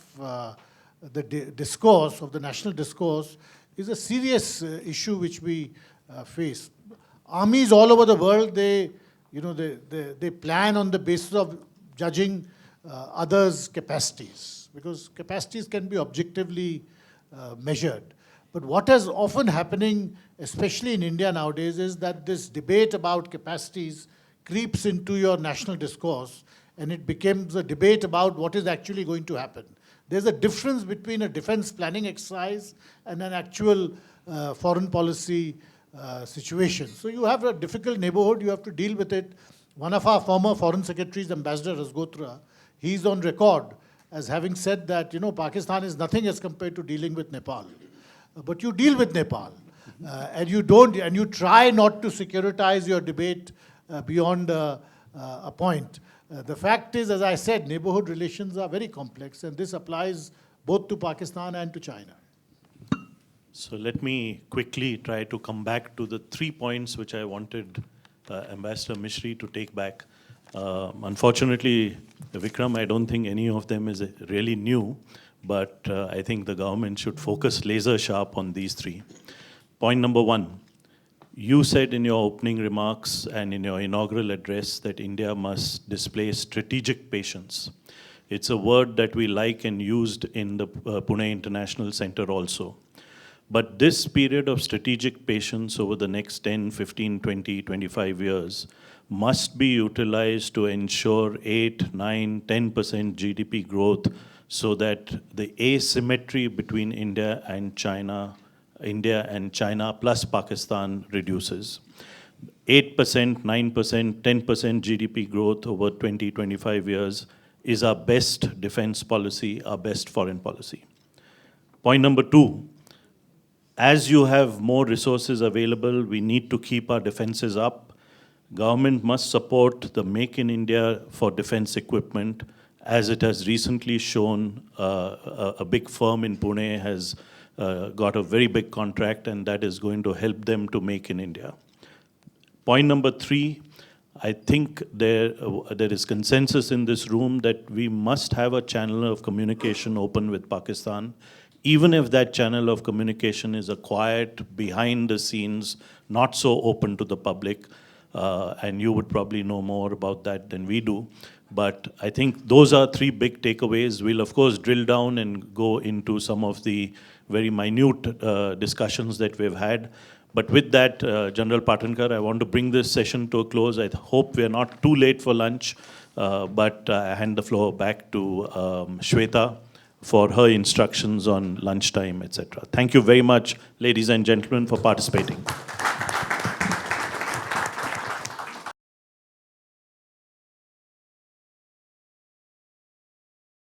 the discourse, of the national discourse, is a serious issue which we face. Armies all over the world, they plan on the basis of judging others' capacities, because capacities can be objectively measured. But what is often happening, especially in India nowadays, is that this debate about capacities creeps into your national discourse, and it becomes a debate about what is actually going to happen. There's a difference between a defense planning exercise and an actual foreign policy situation. So you have a difficult neighborhood, you have to deal with it. One of our former foreign secretaries, Ambassador Rasgotra, he's on record as having said that, Pakistan is nothing as compared to dealing with Nepal. But you deal with Nepal, and you try not to securitize your debate beyond a point. The fact is, as I said, neighborhood relations are very complex, and this applies both to Pakistan and to China. So let me quickly try to come back to the 3 points which I wanted Ambassador Mishri to take back. Unfortunately, Vikram, I don't think any of them is really new, but I think the government should focus laser sharp on these 3. Point number 1, you said in your opening remarks and in your inaugural address that India must display strategic patience. It's a word that we like and used in the Pune International Center also. But this period of strategic patience over the next 10, 15, 20, 25 years must be utilized to ensure 8, 9, 10% GDP growth, so that the asymmetry between India and China plus Pakistan reduces. 8%, 9%, 10% GDP growth over 20, 25 years is our best defense policy, our best foreign policy. Point number 2, as you have more resources available, we need to keep our defenses up. Government must support the Make in India for defense equipment, as it has recently shown. A big firm in Pune has got a very big contract, and that is going to help them to make in India. Point number 3, I think there is consensus in this room that we must have a channel of communication open with Pakistan, even if that channel of communication is a quiet, behind the scenes, not so open to the public, and you would probably know more about that than we do. But I think those are 3 big takeaways. We'll of course drill down and go into some of the very minute discussions that we've had. But with that, General Patankar, I want to bring this session to a close. I hope we are not too late for lunch, but I hand the floor back to Shweta for her instructions on lunchtime, etc. Thank you very much, ladies and gentlemen, for participating.